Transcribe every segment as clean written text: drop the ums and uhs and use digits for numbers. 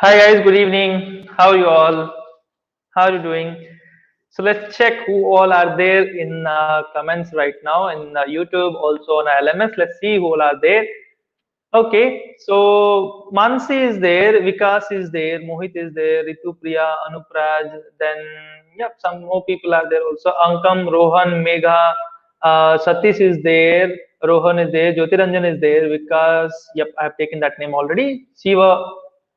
Hi guys, good evening. How are you all? How are you doing? So let's check who all are there in comments right now in YouTube, also on LMS. Let's see who all are there. Okay, so Mansi is there, Vikas is there, Mohit is there, Ritu Priya, Anupraj. Then yep, some more people are there also. Ankam, Rohan, Megha, Satish is there, Rohan is there, Jyotiranjan is there, Vikas. Yep, I have taken that name already.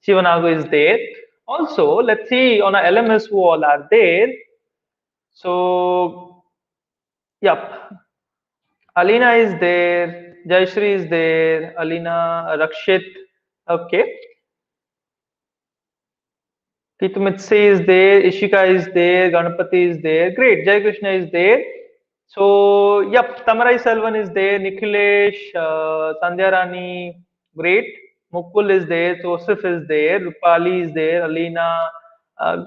Shivanagu is there. Also, let's see on a LMS who all are there. So, yep, Alina is there, Jayashree is there, Alina, Rakshit. Okay, Kitumitse is there, Ishika is there, Ganapati is there. Great, Jai Krishna is there. So, yep, Tamarai Selvan is there, Nikhilesh, Sandhya Rani, great. Mukul is there, Joseph is there, Rupali is there, Alina.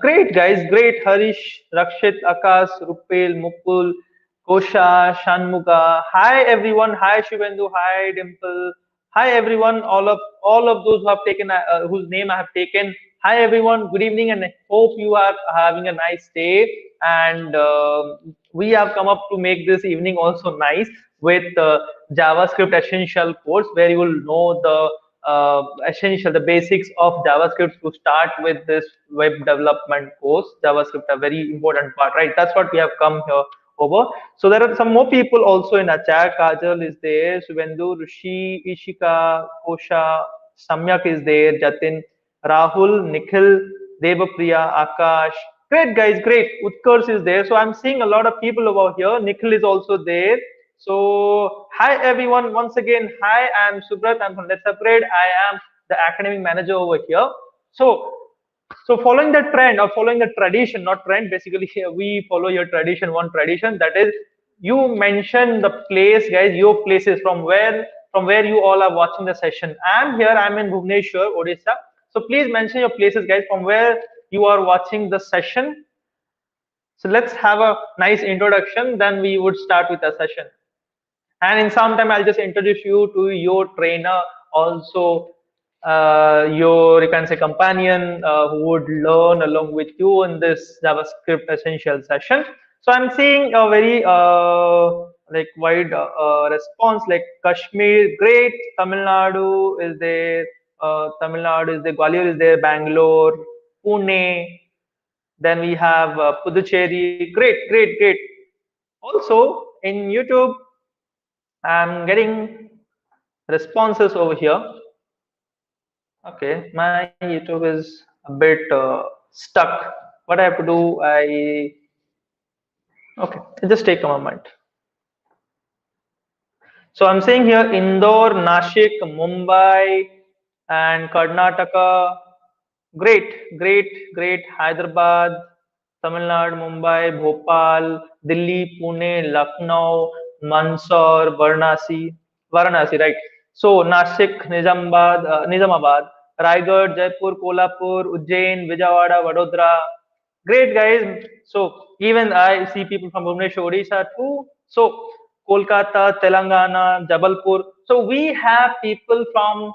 Great guys, great. Harish, Rakshit, Akash, Rupel, Mukul, Kosha, Shanmuga. Hi everyone. Hi Shivendu. Hi Dimple. Hi everyone. All of those who have taken whose name I have taken. Hi everyone. Good evening, and I hope you are having a nice day. And we have come up to make this evening also nice with JavaScript essential course where you will know the essential, the basics of JavaScript to start with this web development course. JavaScript, a very important part, right? That's what we have come here over. So there are some more people also in our chat. Kajal is there, Suvendu, Rishi, Ishika, Kosha, Samyak is there, Jatin, Rahul, Nikhil, Devapriya, Akash. Great guys, great. Utkarsh is there. So I'm seeing a lot of people over here. Nikhil is also there. So hi everyone. Once again, hi. I'm Subrat. I'm from LetsUpgrade. I am the academic manager over here. So following the trend or following the tradition, not trend, basically we follow your tradition, one tradition that is you mention the place, guys, your places from where you all are watching the session. I'm in Bhubaneswar, Odisha. So please mention your places, guys, from where you are watching the session. So let's have a nice introduction, then we would start with the session. And in some time, I'll just introduce you to your trainer, also your, you can say, companion who would learn along with you in this JavaScript essential session. So I'm seeing a very like wide response, like Kashmir, great. Tamil Nadu is there. Tamil Nadu is there. Gwalior is there. Bangalore, Pune. Then we have Puducherry. Great, great, great. Also in YouTube, I'm getting responses over here. Okay, my YouTube is a bit stuck. What I have to do, okay, just take a moment. So I'm saying here Indore, Nashik, Mumbai, and Karnataka. Great, great, great. Hyderabad, Tamil Nadu, Mumbai, Bhopal, Delhi, Pune, Lucknow, Mandsaur, Varanasi, right? So Nashik, Nizamabad, Raigad, Jaipur, Kolhapur, Ujjain, Vijayawada, Vadodara. Great guys. So even I see people from Bhubaneswar, Odisha too. So Kolkata, Telangana, Jabalpur. So we have people from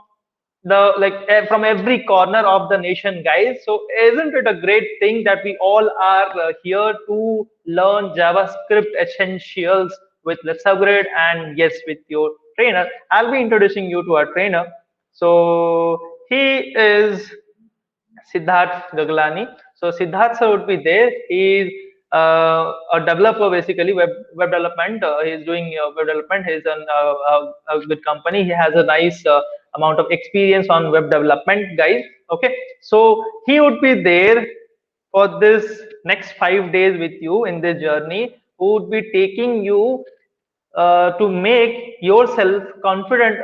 from every corner of the nation, guys. So isn't it a great thing that we all are here to learn JavaScript essentials with Let's Upgrade, and yes, with your trainer. I'll be introducing you to our trainer. So he is Siddharth Gaglani. So Siddharth sir would be there. He is a developer, basically web development. He is doing web development. He's in a good company. He has a nice amount of experience on web development, guys. Okay, so he would be there for this next 5 days with you in this journey. Who would be taking you to make yourself confident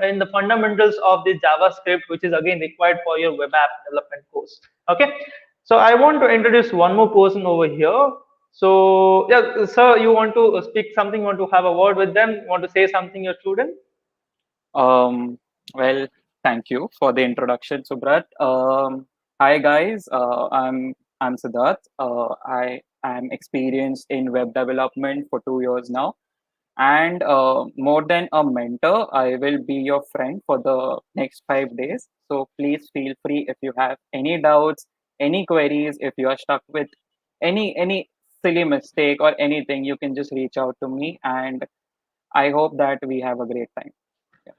in the fundamentals of the JavaScript, which is again required for your web app development course. Okay, so I want to introduce one more person over here. So yeah, sir, you want to speak something? Want to have a word with them? Want to say something, your student? Um, well, thank you for the introduction, Subrat. Hi guys, I'm Siddharth. I am experienced in web development for 2 years now, And more than a mentor, I will be your friend for the next 5 days. So please feel free if you have any doubts, any queries, if you are stuck with any silly mistake or anything, you can just reach out to me. And I hope that we have a great time. Yeah.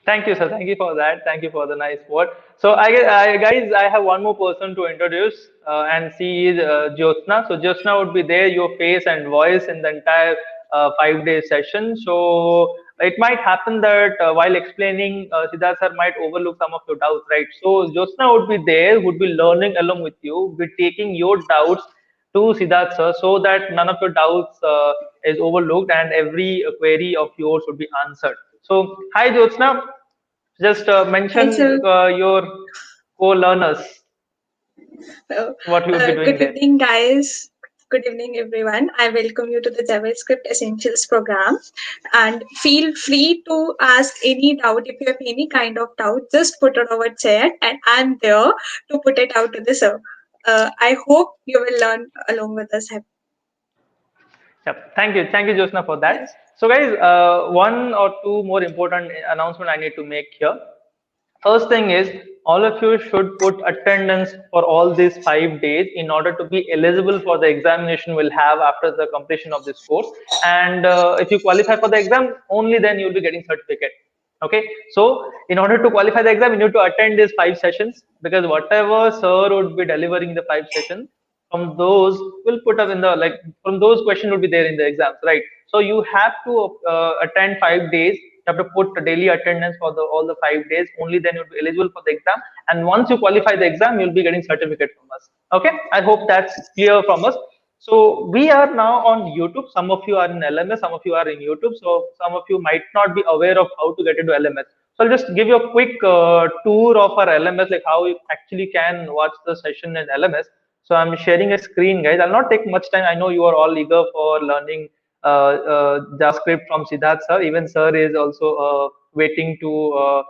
Thank you, sir. Thank you for that. Thank you for the nice word. So, guys, I have one more person to introduce, and she is Jyotsna. So, Jyotsna would be there, your face and voice in the entire 5 day session. So, it might happen that while explaining, Siddharth sir might overlook some of your doubts, right? So, Jyotsna would be there, would be learning along with you, be taking your doubts to Siddharth sir, so that none of your doubts is overlooked and every query of yours would be answered. So, hi Jyotsna, just Hi, mention sir. your co-learners, what you would be doing Good there. evening, guys. Good evening, everyone. I welcome you to the JavaScript Essentials program. And feel free to ask any doubt. If you have any kind of doubt, just put it over chat, and I'm there to put it out to the sir. I hope you will learn along with us. Yep. Thank you, Jyotsna, for that. Yes. So, guys, one or two more important announcement I need to make here. First thing is, all of you should put attendance for all these 5 days in order to be eligible for the examination we'll have after the completion of this course. And if you qualify for the exam, only then you'll be getting certificate. Okay. So in order to qualify the exam, you need to attend these 5 sessions, because whatever sir would be delivering the 5 sessions, from those will put up in the, like, from those questions will be there in the exams, right? So you have to attend 5 days. You have to put daily attendance for the all the 5 days, only then you'll be eligible for the exam. And once you qualify the exam, you'll be getting certificate from us. Okay, I hope that's clear from us. So we are now on YouTube. Some of you are in LMS, some of you are in YouTube. So some of you might not be aware of how to get into LMS. So I'll just give you a quick tour of our LMS, like how you actually can watch the session in LMS. So I'm sharing a screen, guys. I'll not take much time. I know you are all eager for learning JavaScript from Siddharth sir. Even sir is also waiting to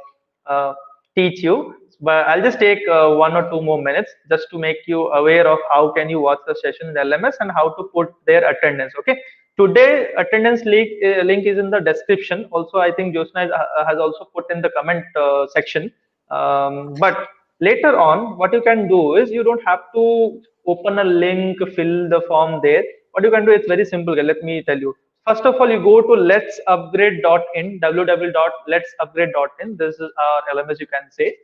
uh, teach you. But I'll just take 1 or 2 more minutes just to make you aware of how can you watch the session in LMS and how to put their attendance. Okay. Today attendance link is in the description. Also, I think Josna has also put in the comment section. But later on, what you can do is you don't have to open a link, fill the form there. What you can do, it's very simple. Let me tell you. First of all, you go to letsupgrade.in, www.letsupgrade.in. This is our LMS, you can say.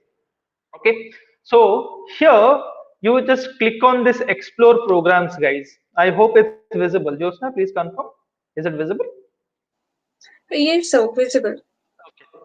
Okay. So here you just click on this explore programs, guys. I hope it's visible. Josna, please confirm. Is it visible? Yes, so visible.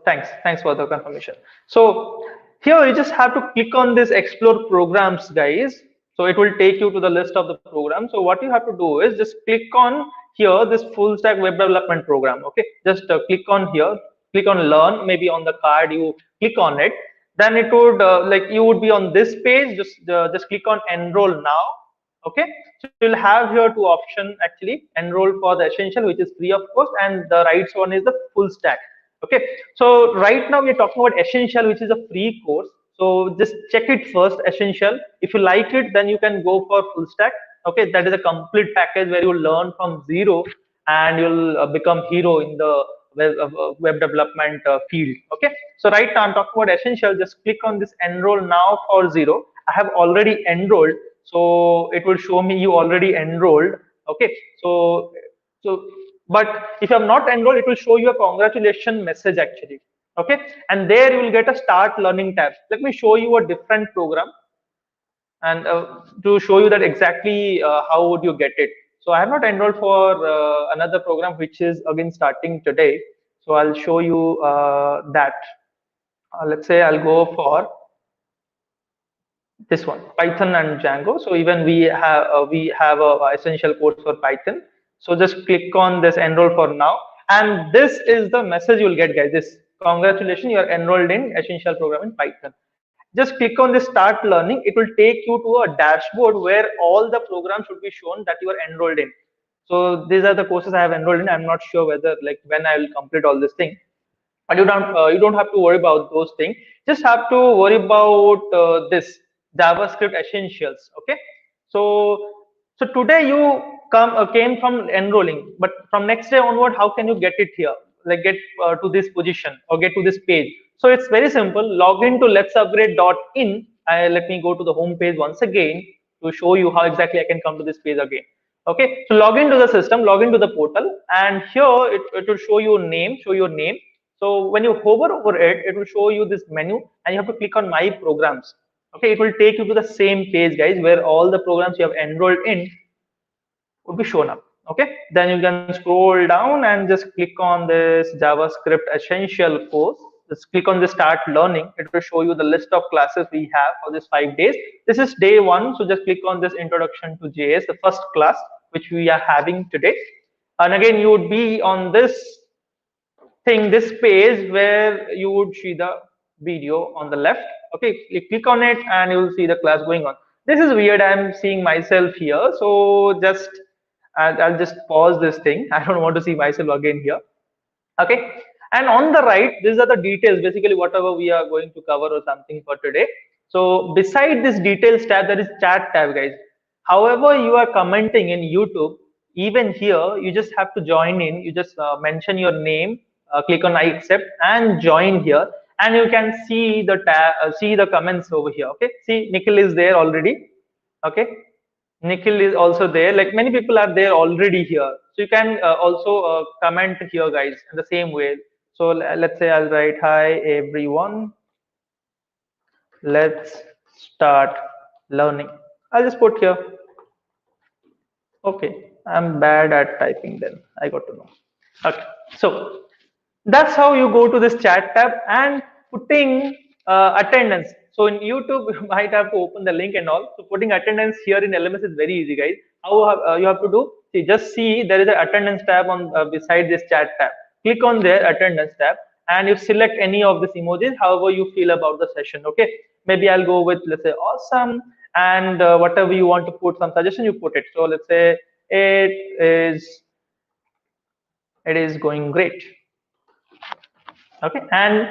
Thanks for the confirmation. So here you just have to click on this explore programs, guys. So it will take you to the list of the programs. So what you have to do is just click on here this full stack web development program. Okay, just click on here, click on learn. Maybe on the card you click on it. Then it would like you would be on this page. Just click on enroll now. Okay, so you'll have here two options actually: enroll for the essential, which is free of course, and the right one is the full stack. Okay, so right now we're talking about essential, which is a free course. So just check it first, essential. If you like it, then you can go for full stack. Okay, that is a complete package where you learn from zero and you'll become hero in the web development field. Okay, so right now I'm talking about essential. Just click on this enroll now for zero. I have already enrolled, so it will show me you already enrolled. Okay, so but if you have not enrolled, it will show you a congratulation message actually. Okay, and there you will get a start learning tab. Let me show you a different program, and to show you that exactly how would you get it. So I have not enrolled for another program which is again starting today. So I'll show you that. Let's say I'll go for this one, Python and Django. So even we have a essential course for Python. So just click on this enroll for now, and this is the message you will get, guys. This congratulations, you are enrolled in essential program in Python. Just click on this start learning. It will take you to a dashboard where all the programs should be shown that you are enrolled in. So these are the courses I have enrolled in. I'm not sure whether, like, when I will complete all this thing, but you don't have to worry about those things. Just have to worry about this JavaScript essentials. Okay, so today you came from enrolling, but from next day onward, how can you get it here? Like get to this position or get to this page. So it's very simple. Log into letsupgrade.in. Let me go to the home page once again to show you how exactly I can come to this page again. Okay, so log into the system, log into the portal, and here it will show you name, show your name. So when you hover over it, it will show you this menu, and you have to click on My Programs. Okay, it will take you to the same page, guys, where all the programs you have enrolled in would be shown up. Okay, then you can scroll down and just click on this JavaScript essential course. Just click on the start learning. It will show you the list of classes we have for this 5 days. This is day one, so just click on this introduction to JS, the first class which we are having today. And again, you would be on this thing, this page where you would see the video on the left. Okay, you click on it and you will see the class going on. This is weird. I'm seeing myself here, so just I'll just pause this thing. I don't want to see myself again here. Okay, and on the right, these are the details, basically whatever we are going to cover or something for today. So beside this details tab, there is chat tab, guys. However you are commenting in YouTube, even here you just have to join in. You just mention your name, click on I accept and join here, and you can see the tab, see the comments over here. Okay, see Nikhil is there already. Okay, Nikhil is also there. Like many people are there already here. So you can also comment here, guys, in the same way. So let's say I'll write, hi everyone, let's start learning. I'll just put here. Okay, I'm bad at typing then. I got to know. Okay, so that's how you go to this chat tab and putting attendance. So in YouTube, you might have to open the link and all. So putting attendance here in LMS is very easy, guys. How you have to do? See, just see there is an attendance tab on beside this chat tab. Click on their attendance tab and you select any of these emojis, however you feel about the session. Okay, maybe I'll go with, let's say, awesome, and whatever you want to put, some suggestion, you put it. So let's say it is going great. Okay, and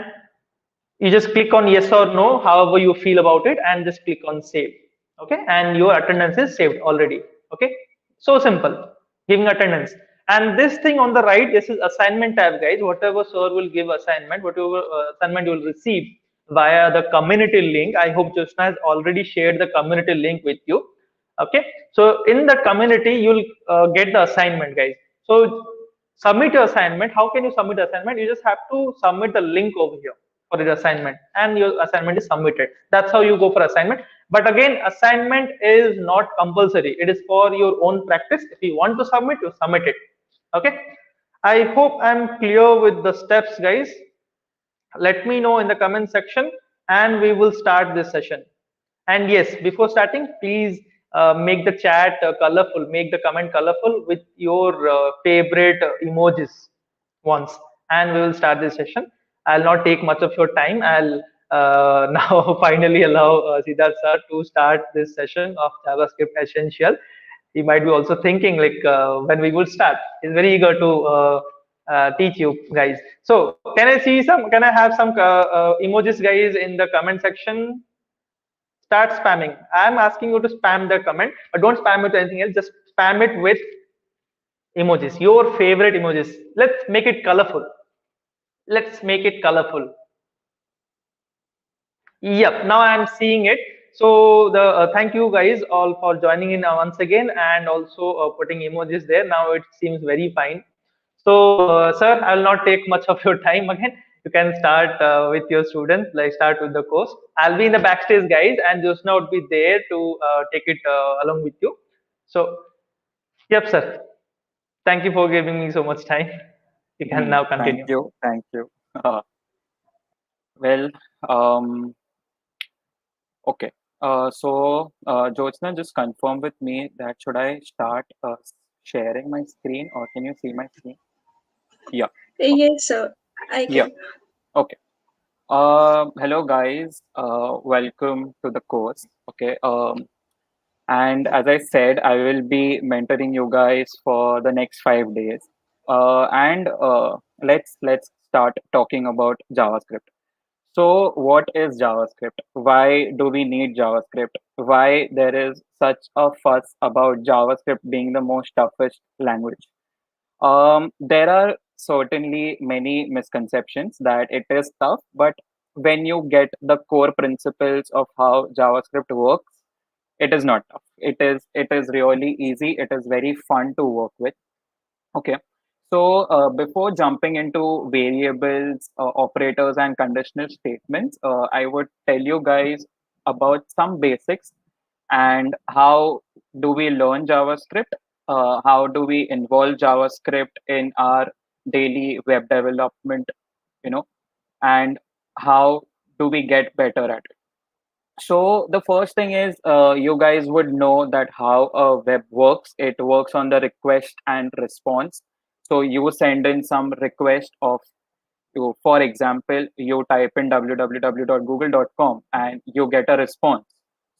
you just click on yes or no, however you feel about it, and just click on save. Okay, and your attendance is saved already. Okay, so simple, giving attendance. And this thing on the right, this is assignment tab, guys. Whatever sir will give assignment, whatever assignment you will receive via the community link. I hope Jyotsna has already shared the community link with you. Okay, so in the community you'll get the assignment, guys. So submit your assignment. How can you submit assignment? You just have to submit the link over here for the assignment, and your assignment is submitted. That's how you go for assignment. But again, assignment is not compulsory. It is for your own practice. If you want to submit, you submit it. Okay, I hope I'm clear with the steps, guys. Let me know in the comment section and we will start this session. And yes, before starting, please make the chat colorful, make the comment colorful with your favorite emojis once, and we will start this session. I'll not take much of your time. I'll now finally allow Siddharth sir to start this session of JavaScript Essential. He might be also thinking like when we will start. He's very eager to teach you guys. So can I see some? Can I have some emojis, guys, in the comment section? Start spamming. I'm asking you to spam the comment, but don't spam it with anything else. Just spam it with emojis, your favorite emojis. Let's make it colorful. Let's make it colorful. Yep, now I'm seeing it. So the thank you guys all for joining in once again, and also putting emojis there. Now it seems very fine. So sir, I will not take much of your time again. You can start with your students, like start with the course. I'll be in the backstage, guys, and Jyotsna would be there to take it along with you. So, yep, sir. Thank you for giving me so much time. You can now continue. Thank you. Well, okay. So, Jyotsna, just confirm with me that should I start sharing my screen, or can you see my screen? Yeah. Yes, sir. I can. Yeah. Okay. Hello, guys. Welcome to the course. Okay. And as I said, I will be mentoring you guys for the next 5 days. And let's start talking about JavaScript. So, what is JavaScript? Why do we need JavaScript? Why there is such a fuss about JavaScript being the most toughest language? There are certainly many misconceptions that it is tough, but when you get the core principles of how JavaScript works, it is not tough. It is really easy. It is very fun to work with. Okay. So before jumping into variables, operators, and conditional statements, I would tell you guys about some basics and how do we learn JavaScript, how do we involve JavaScript in our daily web development, you know, and how do we get better at it. So the first thing is you guys would know that how a web works. It works on the request and response. So you send in some request of you, for example, you type in www.google.com and you get a response.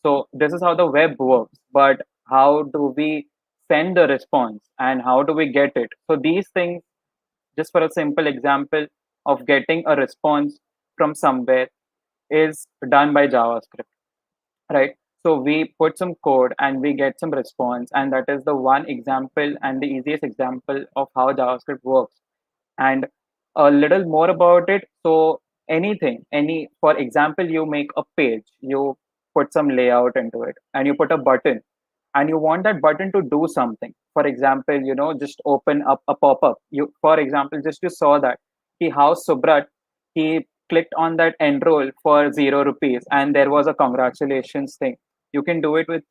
So this is how the web works. But how do we send the response and how do we get it? So these things, just for a simple example of getting a response from somewhere, is done by JavaScript, right? So we put some code and we get some response, and that is the one example and the easiest example of how JavaScript works. And a little more about it. So anything, for example, you make a page, you put some layout into it, and you put a button, and you want that button to do something. For example, just open up a pop-up. For example, just you saw that how Subrat, he clicked on that enroll for 0 rupees, and there was a congratulations thing. You can do it with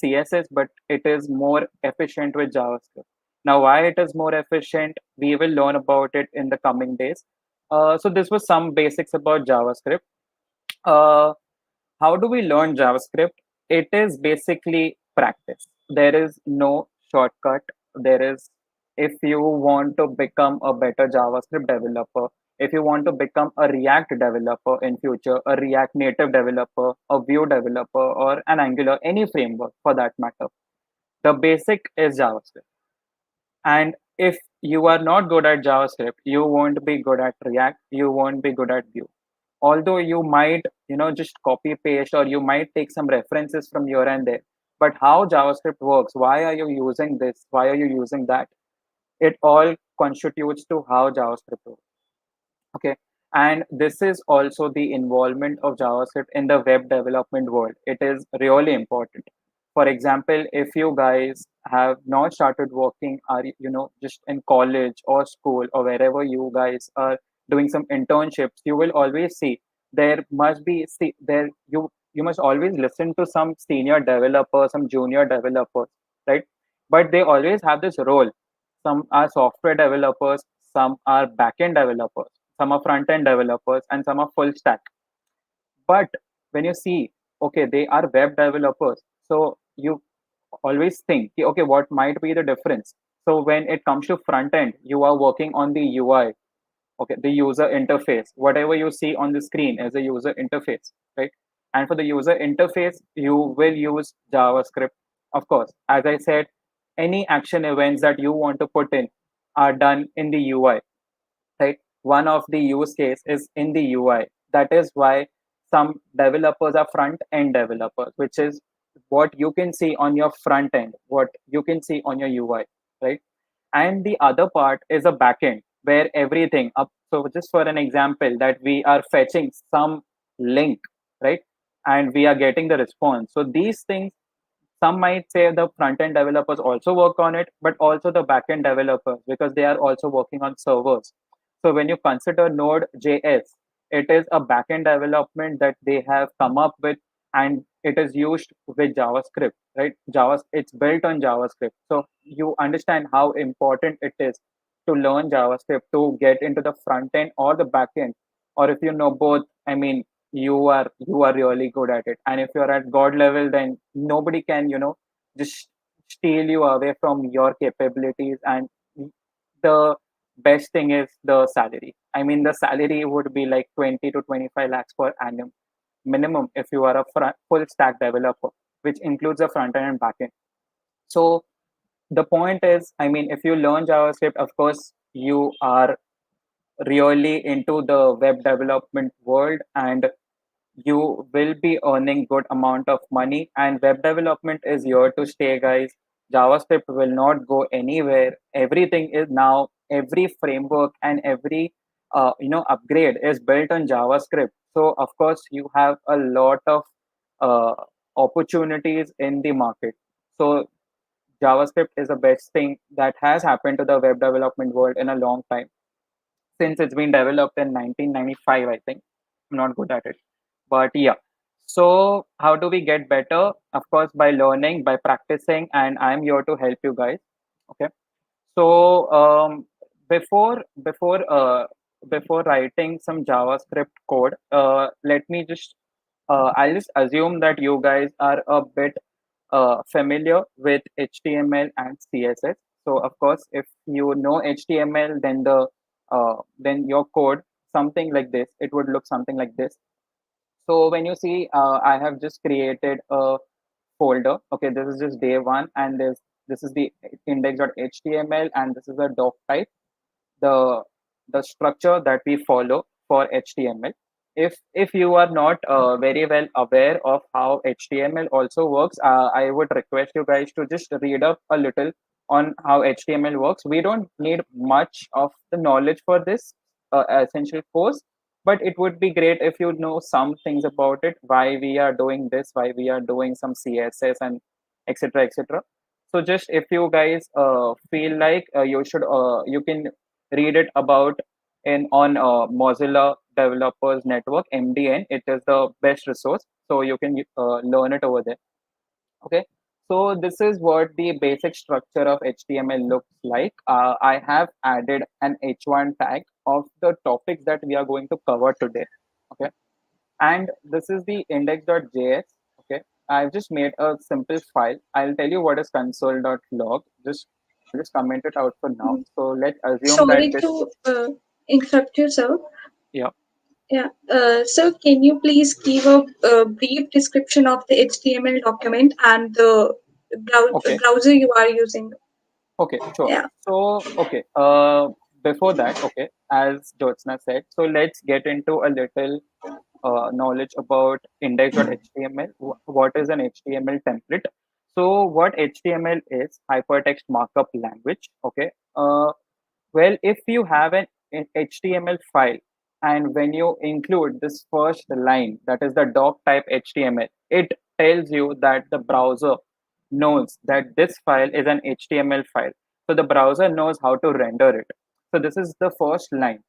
CSS, but it is more efficient with JavaScript. Now, why it is more efficient, we will learn about it in the coming days. So this was some basics about JavaScript. Uh, how do we learn JavaScript? It is basically practice. There is no shortcut. There is, if you want to become a better JavaScript developer, if you want to become a React developer in future, a React Native developer, a Vue developer, or an Angular, any framework for that matter, the basic is JavaScript. And if you are not good at JavaScript, you won't be good at React, you won't be good at Vue. Although you might, just copy paste or you might take some references from here and there. But how JavaScript works, why are you using this? Why are you using that? It all constitutes to how JavaScript works. Okay. And this is also the involvement of JavaScript in the web development world. It is really important. For example, if you guys have not started working, are just in college or school or wherever you guys are doing some internships, you will always see there must be see there you must always listen to some senior developers, some junior developers, right? But they always have this role. Some are software developers, some are backend developers, some are front end developers, and some are full stack. But when you see, okay, they are web developers, so you always think, okay, what might be the difference? So when it comes to front end, you are working on the UI, okay, the user interface. Whatever you see on the screen is a user interface, right? And for the user interface, you will use JavaScript. Of course, as I said, any action events that you want to put in are done in the UI, right? One of the use case is in the UI. That is why some developers are front end developers, which is what you can see on your front end, what you can see on your UI, right? And the other part is a backend where everything up. So just for an example, that we are fetching some link, right? And we are getting the response. So these things, some might say the front end developers also work on it, but also the back end developers, because they are also working on servers. So when you consider Node.js, it is a back end development that they have come up with, and it is used with JavaScript, right? It's built on JavaScript. So you understand how important it is to learn JavaScript to get into the front end or the back end. Or if you know both, I mean, you are really good at it. And if you're at god level, then nobody can just steal you away from your capabilities. And the best thing is the salary. I mean, the salary would be like 20 to 25 lakhs per annum minimum if you are a full stack developer, which includes the front end and back end. So the point is, I mean, if you learn JavaScript, of course you are really into the web development world, and you will be earning good amount of money, and web development is here to stay, guys. JavaScript will not go anywhere. Everything is now, every framework and every upgrade is built on JavaScript. So of course you have a lot of uh, opportunities in the market. So JavaScript is the best thing that has happened to the web development world in a long time, since it's been developed in 1995, I think. I'm not good at it. But yeah. So how do we get better? Of course, by learning, by practicing, and I'm here to help you guys. Okay. So before before uh, before writing some JavaScript code, let me just I'll just assume that you guys are a bit familiar with HTML and CSS. So of course, if you know HTML, then your code something like this. It would look something like this. So when you see, I have just created a folder. Okay, this is just day one, and this is the index.html, and this is a doc type, the structure that we follow for HTML. If you are not very well aware of how HTML also works, I would request you guys to just read up a little on how HTML works. We don't need much of the knowledge for this essential course, but it would be great if you know some things about it, why we are doing this, why we are doing some CSS and etc etc. So just if you guys feel like you can read it about in on Mozilla Developers Network (MDN). It is the best resource, so you can learn it over there. Okay, so this is what the basic structure of HTML looks like. I have added an H1 tag of the topics that we are going to cover today. Okay, and this is the index.js. Okay, I've just made a simple file. I'll tell you what is console.log. Just comment it out for now. Mhm. So let's assume that Sorry this. to interrupt you, sir. Yeah. Yeah. So can you please give a brief description of the HTML document and the Okay. browser you are using? Okay, sure. Yeah. So, okay, before that, okay, as Jyotsna said, so let's get into a little knowledge about index.html. What is an HTML template? So, what HTML is? Hypertext markup language. Okay. Well, if you have an HTML file, and when you include this first line, that is the doc type HTML, it tells you that the browser knows that this file is an HTML file. So the browser knows how to render it. So this is the first line.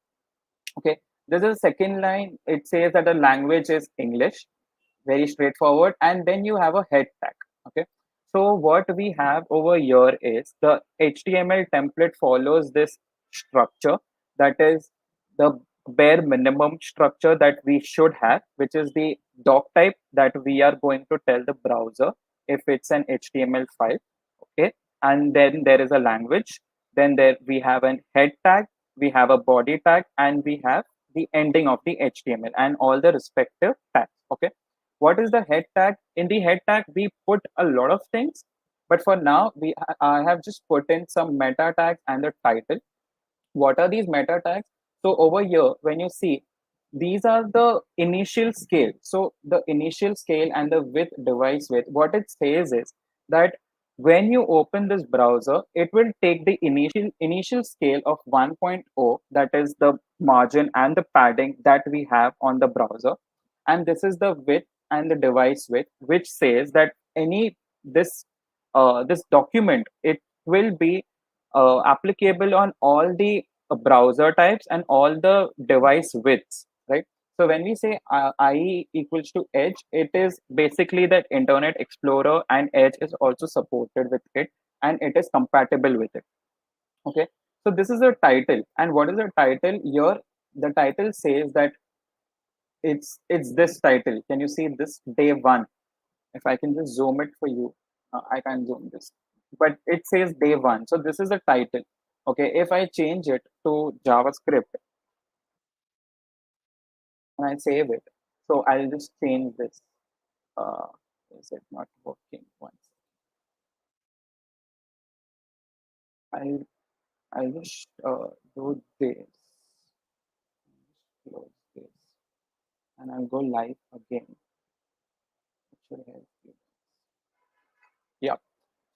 Okay. This is the second line. It says that the language is English, very straightforward, and then you have a head tag. Okay, so what we have over here is the HTML template follows this structure, that is the bare minimum structure that we should have, which is the doc type that we are going to tell the browser if it's an HTML file. Okay, and then there is a language, then there we have an head tag, we have a body tag, and we have the ending of the HTML and all the respective tags. Okay, what is the head tag? In the head tag we put a lot of things, but for now I have just put in some meta tags and the title. What are these meta tags? So over here, when you see, these are the initial scale. So the initial scale and the width device width, what it says is that when you open this browser, it will take the initial scale of 1.0, that is the margin and the padding that we have on the browser, and this is the width and the device width, which says that any this this document, it will be applicable on all the browser types and all the device widths, right? So when we say IE equals to Edge, it is basically that Internet Explorer and Edge is also supported with it, and it is compatible with it. Okay, so this is a title, and what is the title here? The title says that it's this title. Can you see this day one? If I can just zoom it for you, I can zoom this, but it says day one. So this is the title. Okay, if I change it to JavaScript and I save it, so I'll just change this. Uh, is it not working? Once I'll just do this. close this, and I'll go live again. It should help you. Yeah.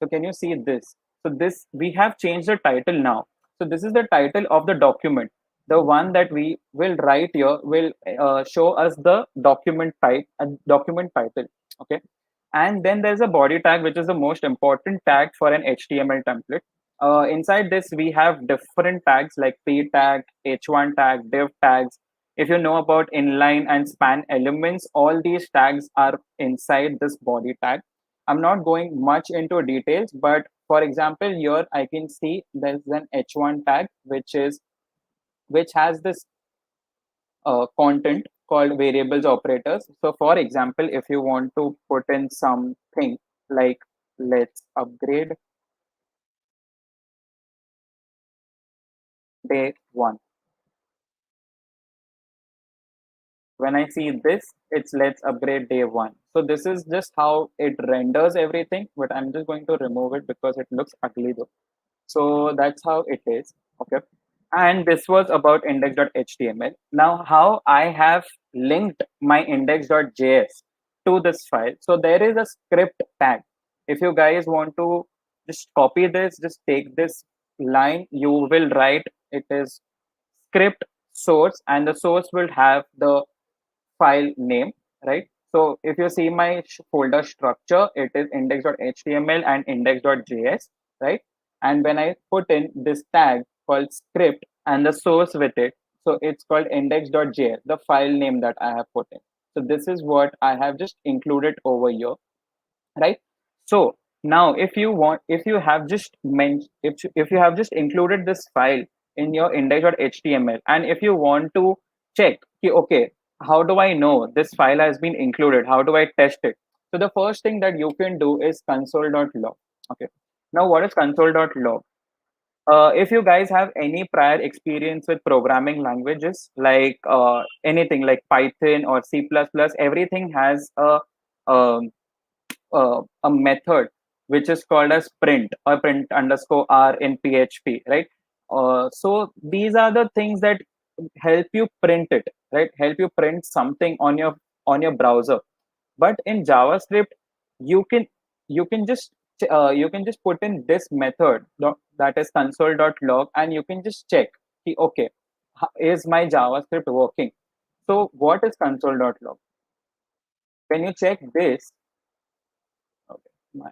So can you see this? So this, we have changed the title now. So this is the title of the document. The one that we will write here will show us the document type and document title. Okay. And then there's a body tag, which is the most important tag for an HTML template. Inside this, we have different tags like p tag, h1 tag, div tags. If you know about inline and span elements, all these tags are inside this body tag. I'm not going much into details, but for example, here I can see there's an h1 tag, which has this content called variables operators. So for example, if you want to put in something like let's upgrade day one. When I see this, it's let's upgrade day one. So this is just how it renders everything, but I'm just going to remove it because it looks ugly though. So that's how it is. Okay. And this was about index.html. Now, how I have linked my index.js to this file. So there is a script tag. If you guys want to just copy this, just take this line, you will write it is script source, and the source will have the file name, right? So if you see my folder structure, it is index.html and index.js, right? And when I put in this tag called script and the source with it, so it's called index.js, the file name that I have put in. So this is what I have just included over here, right? So now if you want, if you have just if you have just included this file in your index.html, and if you want to check, okay, how do I know this file has been included? How do I test it? So the first thing that you can do is console.log. Okay. Now what is console.log? If you guys have any prior experience with programming languages like anything like Python or C++, everything has a method which is called as print or print underscore r in PHP, right? So these are the things that help you print it, right? Help you print something on your browser. But in JavaScript, you can you can just put in this method that is console.log, and you can just check, okay, is my JavaScript working? So what is console.log? When you check this, okay, my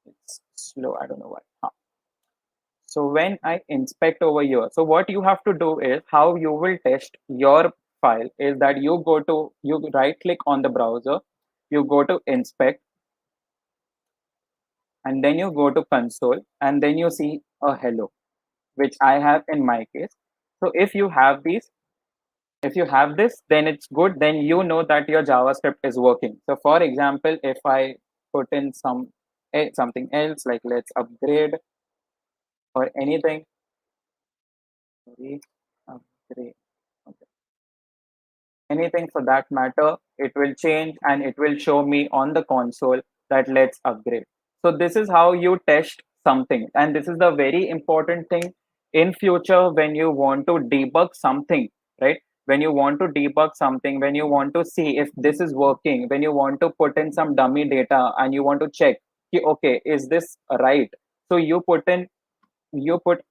it's slow. I don't know why. So when I inspect over here, so what you have to do is how you will test your file is that you right click on the browser, you go to inspect, and then you go to console, and then you see a hello, which I have in my case. So if you have this, then it's good. Then you know that your JavaScript is working. So for example, if I put in something else like let's upgrade or anything, sorry, upgrade, okay, anything for that matter, it will change and it will show me on the console that let's upgrade. So this is how you test something, and this is the very important thing in future when you want to debug something, right? When you want to debug something, when you want to see if this is working, when you want to put in some dummy data and you want to check, okay, is this right? So you put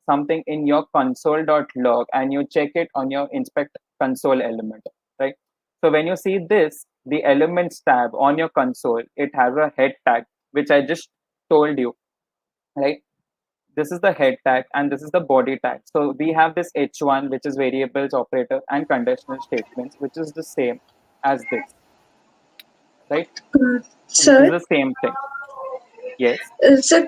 something in your console.log and you check it on your inspect console element, right? So when you see this, the elements tab on your console, it has a head tag, which I just told you, right? This is the head tag and this is the body tag. So we have this h1, which is variables operator, and conditional statements, which is the same as this, right? So this is Sir, the same thing. Yes. so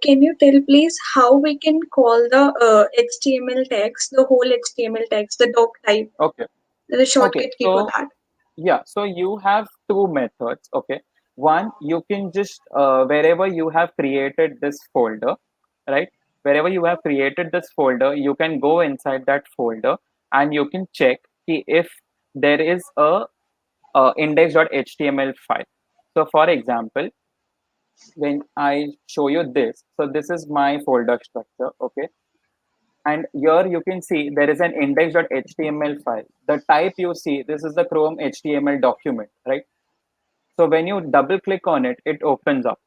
can you tell please how we can call the HTML text, the whole HTML text, the doc type, Okay. the Okay. shortcut key for So that? yeah, so you have two methods. Okay, one, you can just wherever you have created this folder, right? Wherever you have created this folder, you can go inside that folder and you can check if there is a index.html file. So for example, when I show you this, so this is my folder structure. Okay, And here you can see there is an index.html file. The type you see, this is the Chrome HTML document, right? So when you double click on it, it opens up.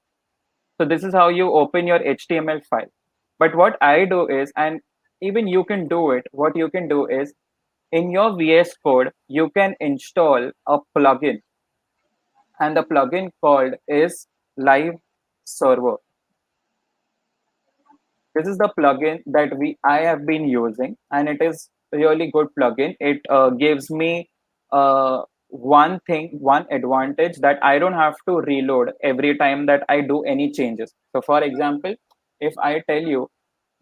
So this is how you open your HTML file. But what I do is, and even you can do it, what you can do is in your VS Code, you can install a plugin, and the plugin called is Live Server. This is the plugin that I have been using, and it is really good plugin. It gives me one advantage, that I don't have to reload every time that I do any changes. So for example, if I tell you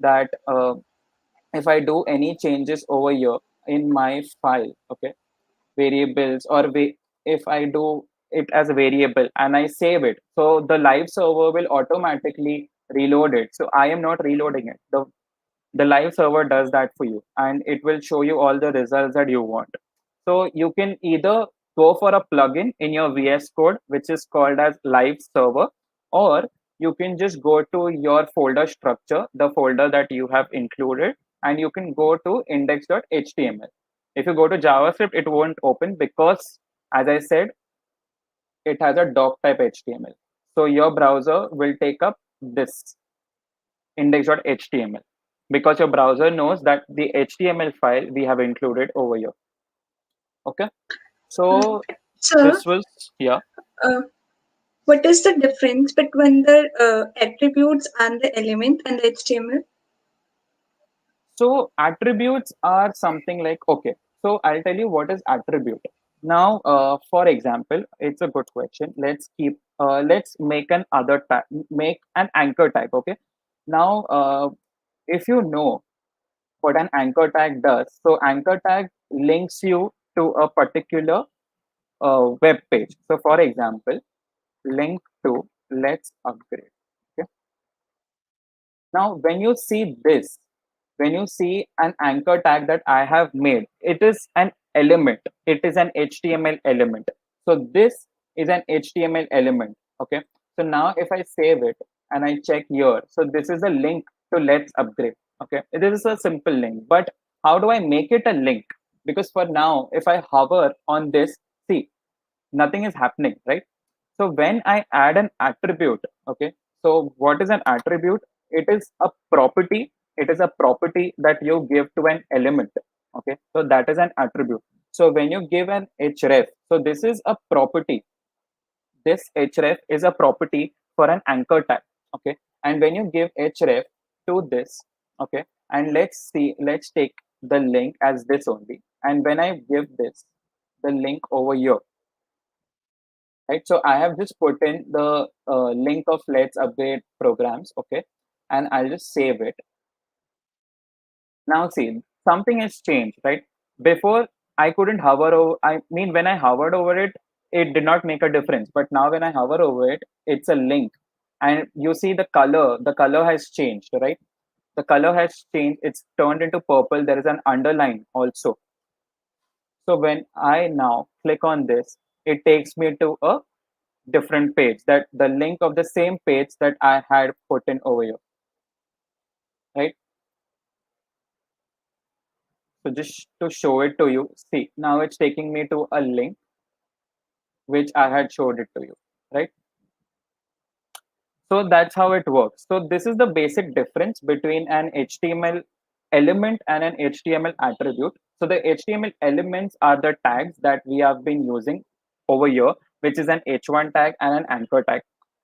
that if I do any changes over here in my file, okay, variables, or if I do it as a variable and I save it, so the live server will automatically reload it. So I am not reloading it. The live server does that for you, and it will show you all the results that you want. So you can either go for a plugin in your VS Code, which is called as live server, or you can just go to your folder structure, the folder that you have included, and you can go to index.html. If you go to JavaScript, it won't open because, as I said, it has a doc type HTML. So your browser will take up this index.html because your browser knows that the HTML file we have included over here. Okay. So So, this was, yeah. uh, what is the difference between the attributes and the element and the HTML? So attributes are something like, okay, so I'll tell you what is attribute. Now, for example, it's a good question. Let's make an other tag, make an anchor tag. Okay. Now, if you know what an anchor tag does, so anchor tag links you to a particular web page. So for example, link to Let's Upgrade. Okay. Now, when you see this, when you see an anchor tag that I have made, it is an element. It is an HTML element. So this is an HTML element. Okay. So now if I save it and I check here, so this is a link to Let's Upgrade. Okay. This is a simple link, but how do I make it a link? Because for now, if I hover on this, see, nothing is happening, right? So when I add an attribute, okay, so what is an attribute? It is a property. It is a property that you give to an element. Okay, so that is an attribute. So when you give an href, so this is a property. This href is a property for an anchor tag. Okay, and when you give href to this, okay, and let's take the link as this only. And when I give this, the link over here, right? So I have just put in the link of Let's Upgrade programs, okay, and I'll just save it. Now see, something has changed, right? Before I couldn't hover over, I mean, when I hovered over it, it did not make a difference. But now when I hover over it, it's a link. And you see the color has changed, right? The color has changed, it's turned into purple. There is an underline also. So when I now click on this, it takes me to a different page, that the link of the same page that I had put in over here, right? So just to show it to you, see, now it's taking me to a link which I had showed it to you, right? So that's how it works. So this is the basic difference between an HTML element and an HTML attribute. So the HTML elements are the tags that we have been using over here, which is an h1 tag and an anchor tag.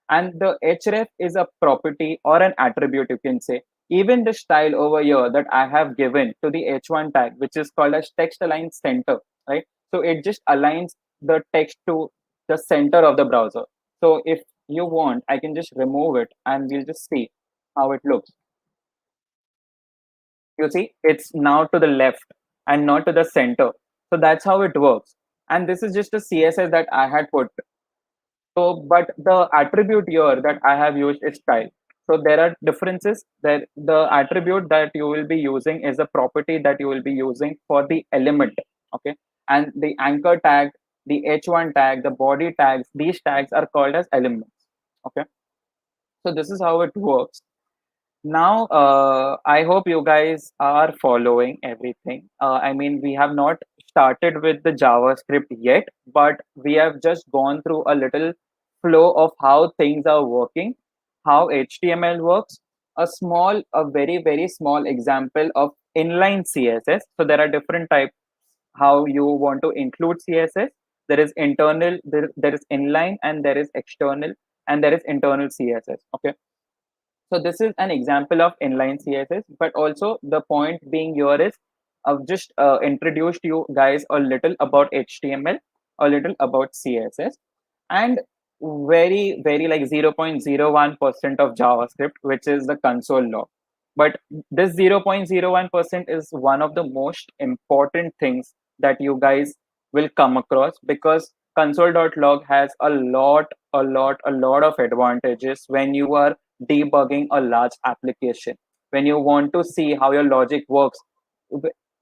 And the href is a property or an attribute, you can say. Even the style over here that I have given to the h1 tag, which is called as text align center, right? So it just aligns the text to the center of the browser. So if you want, I can just remove it and we'll just see how it looks. You see, it's now to the left and not to the center. So that's how it works. And this is just a CSS that I had put. So, but the attribute here that I have used is style. So there are differences. That the attribute that you will be using is a property that you will be using for the element. Okay. And the anchor tag, the h1 tag, the body tags, these tags are called as elements. Okay. So this is how it works. Now, I hope you guys are following everything. I mean, we have not started with the JavaScript yet, but we have just gone through a little flow of how things are working, how HTML works, a very, very small example of inline CSS. So there are different types how you want to include CSS. There is internal, there is inline, and there is external, and there is internal CSS. Okay, so this is an example of inline CSS, but also the point being here is I've just introduced you guys a little about HTML, a little about CSS, and very, very like 0.01% of JavaScript, which is the console log. But this 0.01% is one of the most important things that you guys will come across, because console.log has a lot of advantages when you are debugging a large application, when you want to see how your logic works.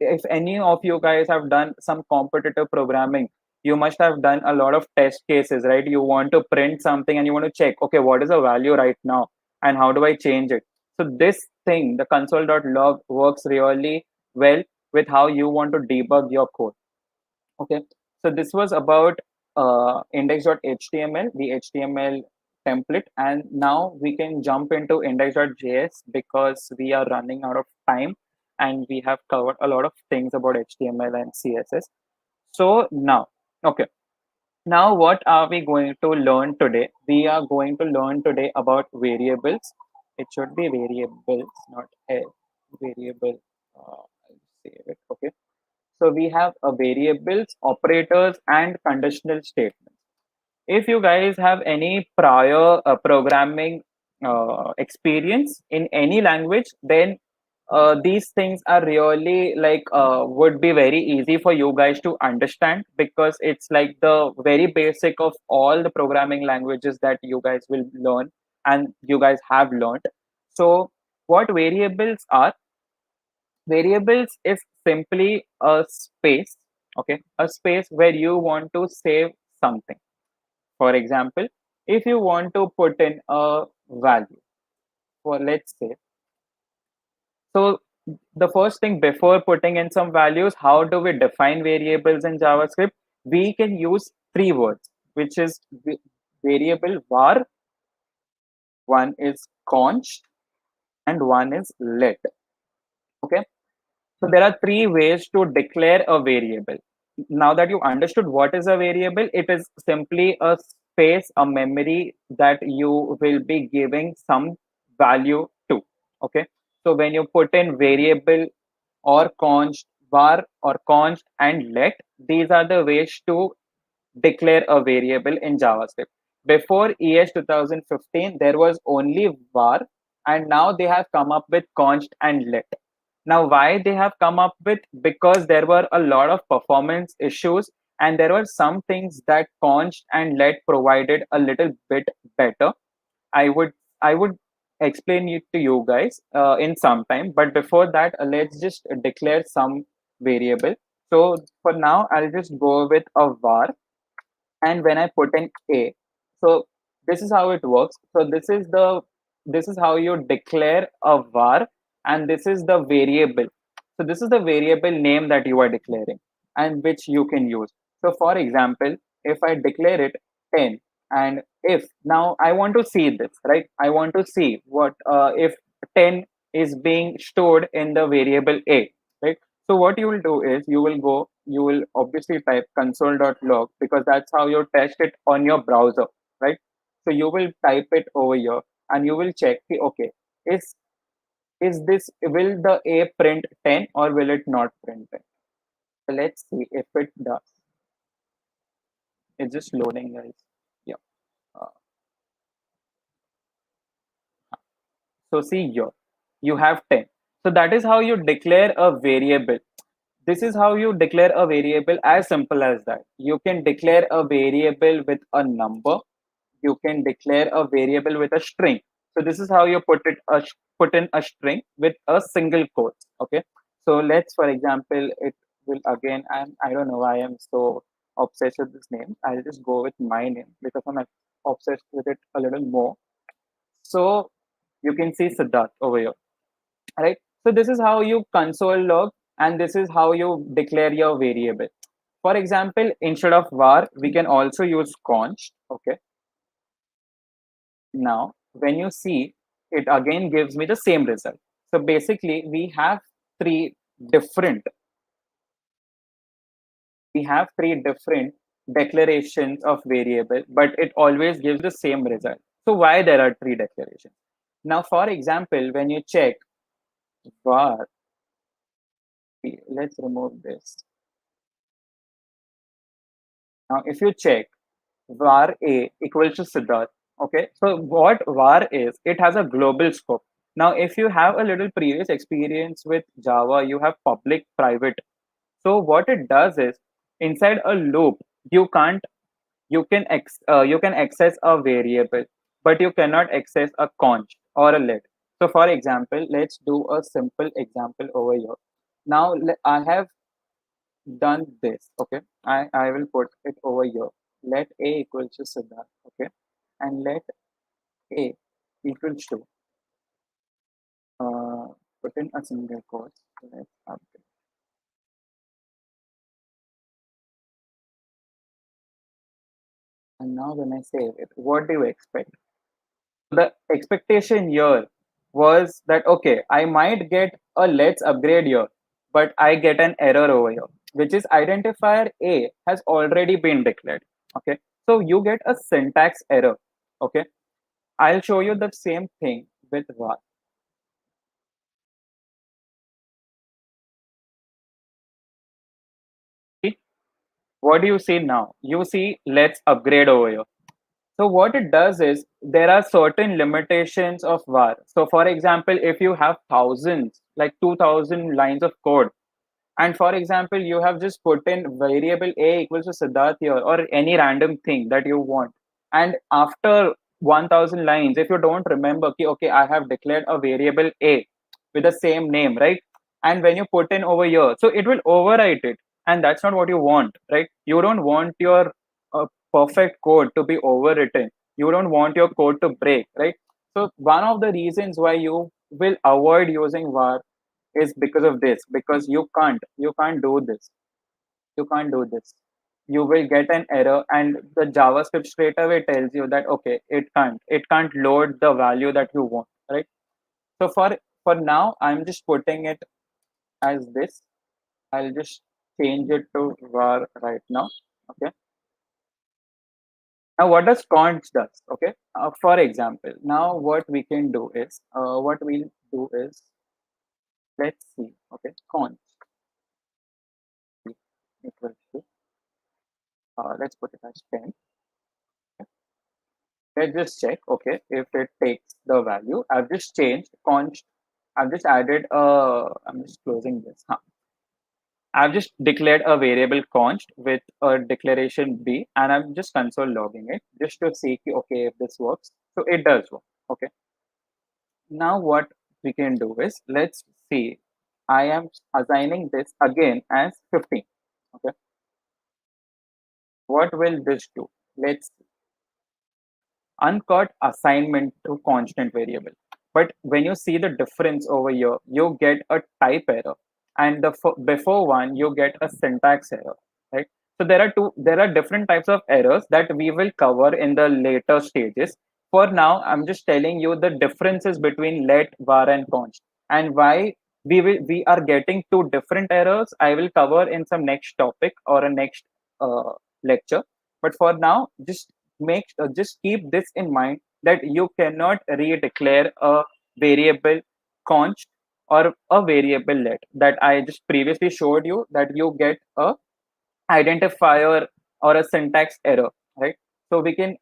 If any of you guys have done some competitive programming, you must have done a lot of test cases, right? You want to print something and you want to check, okay, what is the value right now and how do I change it? So this thing, the console.log, works really well with how you want to debug your code. Okay, so this was about index.html, the HTML template, and now we can jump into index.js because we are running out of time and we have covered a lot of things about HTML and CSS. So now, okay, now what are we going to learn today? We are going to learn today about variables. It should be variables, not a variable. I'll save it. Okay, so we have a variables, operators, and conditional statements. If you guys have any prior programming experience in any language, then these things are really like would be very easy for you guys to understand, because it's like the very basic of all the programming languages that you guys will learn and you guys have learned. So what variables are? Variables is simply a space, okay, a space where you want to save something. For example, if you want to put in a value, for let's say, so the first thing before putting in some values, how do we define variables in JavaScript? We can use three words, which is variable var, one is const, and one is let. Okay, so there are three ways to declare a variable. Now that you understood what is a variable, it is simply a space, a memory that you will be giving some value to. Okay, so when you put in variable or const, var or const and let, these are the ways to declare a variable in JavaScript. Before ES 2015, there was only var, and now they have come up with const and let. Now, why they have come up with? Because there were a lot of performance issues, and there were some things that const and let provided a little bit better. I would explain it to you guys in some time, but before that, let's just declare some variable. So for now, I'll just go with a var, and when I put in a, so this is how it works. So this is how you declare a var, and this is the variable. So this is the variable name that you are declaring and which you can use. So for example, if I declare it 10, and if now I want to see this, right? I want to see what if 10 is being stored in the variable a, right? So what you will do is you will obviously type console.log, because that's how you test it on your browser, right? So you will type it over here and you will check, okay, is will the A print 10 or will it not print 10? So let's see if it does. It's just loading, guys. Yeah. Uh, so see here, you have 10. So that is how you declare a variable. This is how you declare a variable, as simple as that. You can declare a variable with a number. You can declare a variable with a string. So this is how you put in a string with a single quote. Okay. So let's, for example, it will again, and I don't know why I'm so obsessed with this name. I'll just go with my name because I'm obsessed with it a little more. So You can see Siddharth over here, right? So this is how you console log, and this is how you declare your variable. For example, instead of var, we can also use const. Okay. Now, when you see, it again gives me the same result. So basically, three different we have three different declarations of variable, but it always gives the same result. So why there are three declarations? Now, for example, when you check var, let's remove this. Now, if you check var a equals to Siddharth, okay, so what var is, it has a global scope. Now, if you have a little previous experience with Java, you have public, private. So what it does is, inside a loop, you can't you can access a variable, but you cannot access a const or a let. So for example, let's do a simple example over here. Now I have done this. Okay, I will put it over here. Let a equals to Siddharth. Okay, and let a equals to uh, put in a single quote. Let's update. And now when I save it, what do you expect? The expectation here was that, okay, I might get a let's upgrade here, but I get an error over here, which is identifier A has already been declared. Okay, so you get a syntax error. Okay, I'll show you the same thing with var. See, what do you see now? You see let's upgrade over here. So what it does is, there are certain limitations of var. So for example, if you have thousands, like 2000 lines of code, and for example, you have just put in variable a equals to Siddharth here, or any random thing that you want. And after 1000 lines, if you don't remember, okay, I have declared a variable a with the same name, right? And when you put in over here, so it will overwrite it. And that's not what you want, right? You don't want your perfect code to be overwritten. You don't want your code to break, right? So one of the reasons why you will avoid using var is because of this, because you can't do this. You can't do this. You will get an error, and the JavaScript straight away tells you that, okay, it can't load the value that you want, right? So for now, I'm just putting it as this. I'll just change it to var right now. Okay, now what does const does? Okay, for example, now what we'll do is, let's see. Okay, const equals to, let's put it as 10. Let's just check, okay, if it takes the value. I've just changed const. I've just added I'm just closing this. I've just declared a variable const with a declaration B, and I'm just console logging it just to see, okay, if this works. So it does work. Okay. Now what we can do is, let's see. I am assigning this again as 15. Okay. What will this do? Let's uncaught assignment to constant variable. But when you see the difference over here, you get a type error, and before one you get a syntax error, right? So there are different types of errors that we will cover in the later stages. For now, I'm just telling you the differences between let, var, and const, and why we are getting two different errors. I will cover in some next topic or a next lecture. But for now, just keep this in mind, that you cannot redeclare a variable const or a variable let, that I just previously showed you, that you get a identifier or a syntax error, right? So we can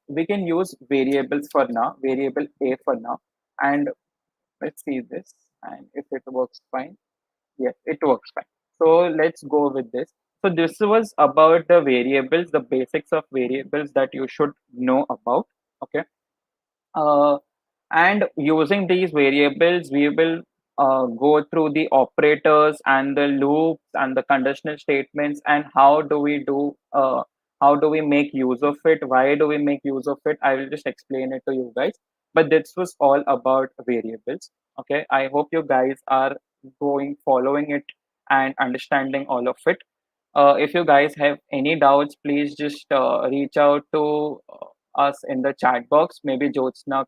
use variables for now, variable a for now, and let's see this, and if it works fine. Yes, it works fine. So let's go with this. So this was about the variables, the basics of variables that you should know about. Okay. Uh, and using these variables, we will go through the operators and the loops and the conditional statements, and how do we do how do we make use of it, why do we make use of it. I will just explain it to you guys. But this was all about variables. Okay, I hope you guys are going following it and understanding all of it. If you guys have any doubts, please just reach out to us in the chat box. Maybe Jyotsna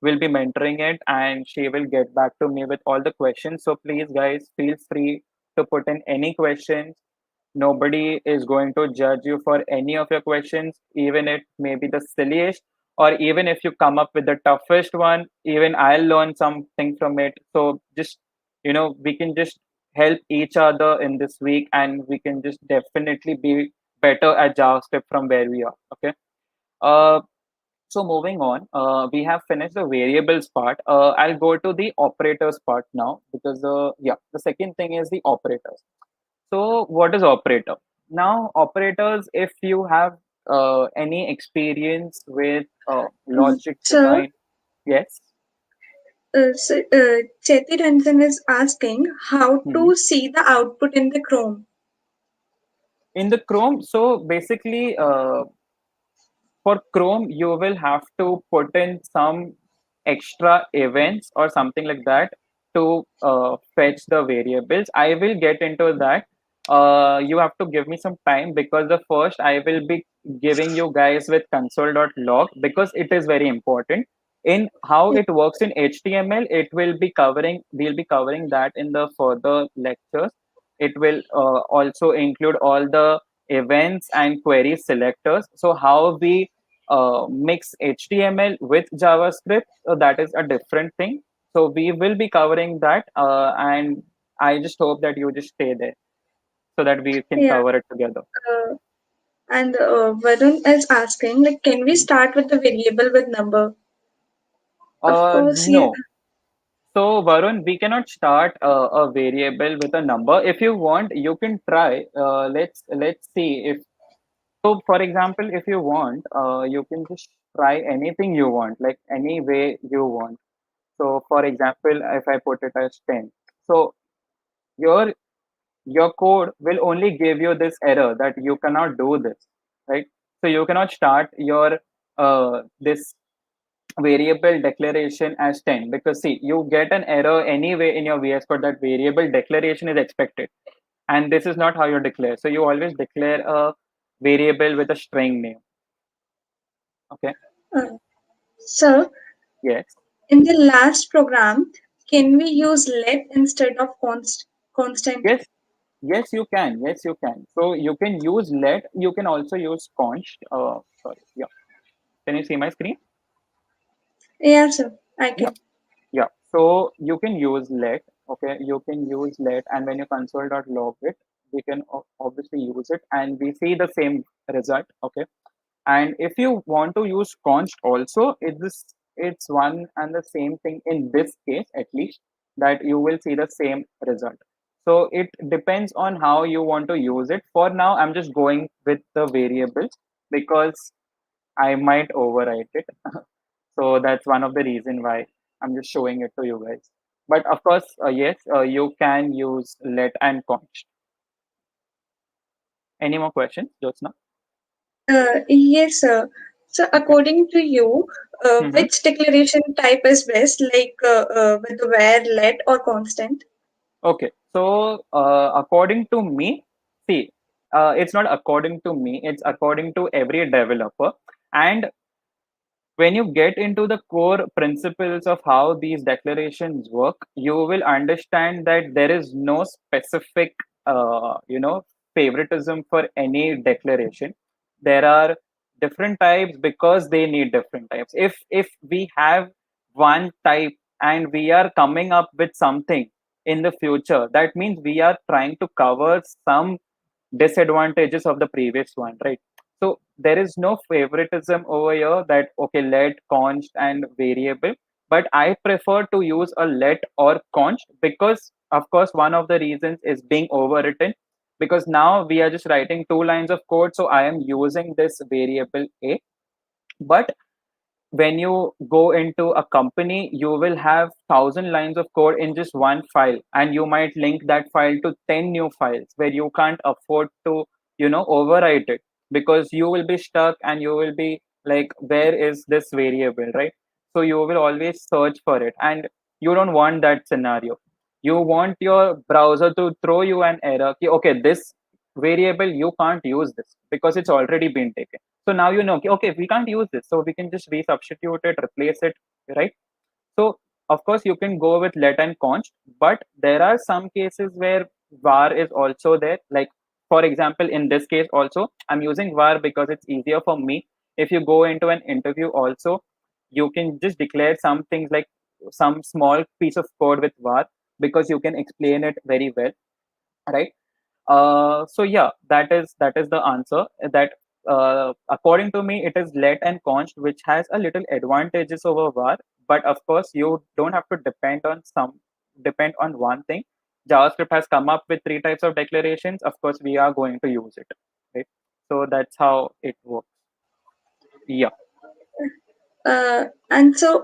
will be mentoring it, and she will get back to me with all the questions. So please, guys, feel free to put in any questions. Nobody is going to judge you for any of your questions, even it may be the silliest, or even if you come up with the toughest one, even I'll learn something from it. So just, we can just help each other in this week, and we can just definitely be better at JavaScript from where we are. Okay. Uh, so moving on, we have finished the variables part. I'll go to the operators part now, because the second thing is the operators. So, what is operator? Now, operators, if you have any experience with logic Sir, design, yes. Chetty Ranjan is asking how Mhm. to see the output in the Chrome. In the Chrome, so basically, for Chrome, you will have to put in some extra events or something like that to fetch the variables. I will get into that. You have to give me some time, because the first I will be giving you guys with console.log, because it is very important. In how it works in HTML, we'll be covering that in the further lectures. It will also include all the events and query selectors. So how we mix HTML with JavaScript, that is a different thing. So we will be covering that, and I just hope that you just stay there so that we can Yeah, cover it together. uh, and Varun is asking, like, can we start with the variable with number? Of course, yeah. No. So Varun, we cannot start a variable with a number. If you want, you can try. Let's see if so. For example, if you want, you can just try anything you want, like any way you want. So, for example, if I put it as 10, so your your code will only give you this error that you cannot do this, right? So you cannot start your this variable declaration as 10, because see, you get an error anyway in your VS Code that variable declaration is expected, and this is not how you declare. So you always declare a variable with a string name. Okay. Uh, so, Yes. in the last program, can we use let instead of constant? Yes. Yes, you can. Yes, you can. So you can use let. You can also use const. Sorry. Yeah. Can you see my screen? Yeah, sir, I Yeah. can. Yeah. So you can use let. Okay. You can use let, and when you console.log it, we can obviously use it, and we see the same result. Okay. And if you want to use const also, it's one and the same thing in this case, at least, that you will see the same result. So it depends on how you want to use it. For now, I'm just going with the variables, because I might overwrite it. So that's one of the reason why I'm just showing it to you guys. But of course, yes, you can use let and const. Any more questions, Jyotsna? Yes, sir. So, Okay. according to you, Mm-hmm. which declaration type is best, like with where, let, or constant? Okay, so according to me, see, it's not according to me, it's according to every developer. And when you get into the core principles of how these declarations work, you will understand that there is no specific, favoritism for any declaration. There are different types because they need different types. If we have one type and we are coming up with something in the future, that means we are trying to cover some disadvantages of the previous one, right? So there is no favoritism over here that okay, let, const, and variable. But I prefer to use a let or const, because of course one of the reasons is being overwritten, because now we are just writing two lines of code. So I am using this variable a, but when you go into a company, you will have 1,000 lines of code in just one file, and you might link that file to 10 new files where you can't afford to overwrite it. because you will be stuck and you will be like, where is this variable, right? So you will always search for it, and you don't want that scenario. You want your browser to throw you an error. Okay, this variable you can't use this because it's already been taken. So now you know, okay, we can't use this, so we can just resubstitute it, replace it, right? So of course you can go with let and const, but there are some cases where var is also there. Like for example, in this case also, I'm using var because it's easier for me. If you go into an interview also, you can just declare some things like some small piece of code with var because you can explain it very well, right? So yeah, that is the answer. That according to me, it is let and const, which has a little advantages over var. But of course, you don't have to depend on one thing. JavaScript has come up with three types of declarations. Of course, we are going to use it, right? So that's how it works. Yeah, And so,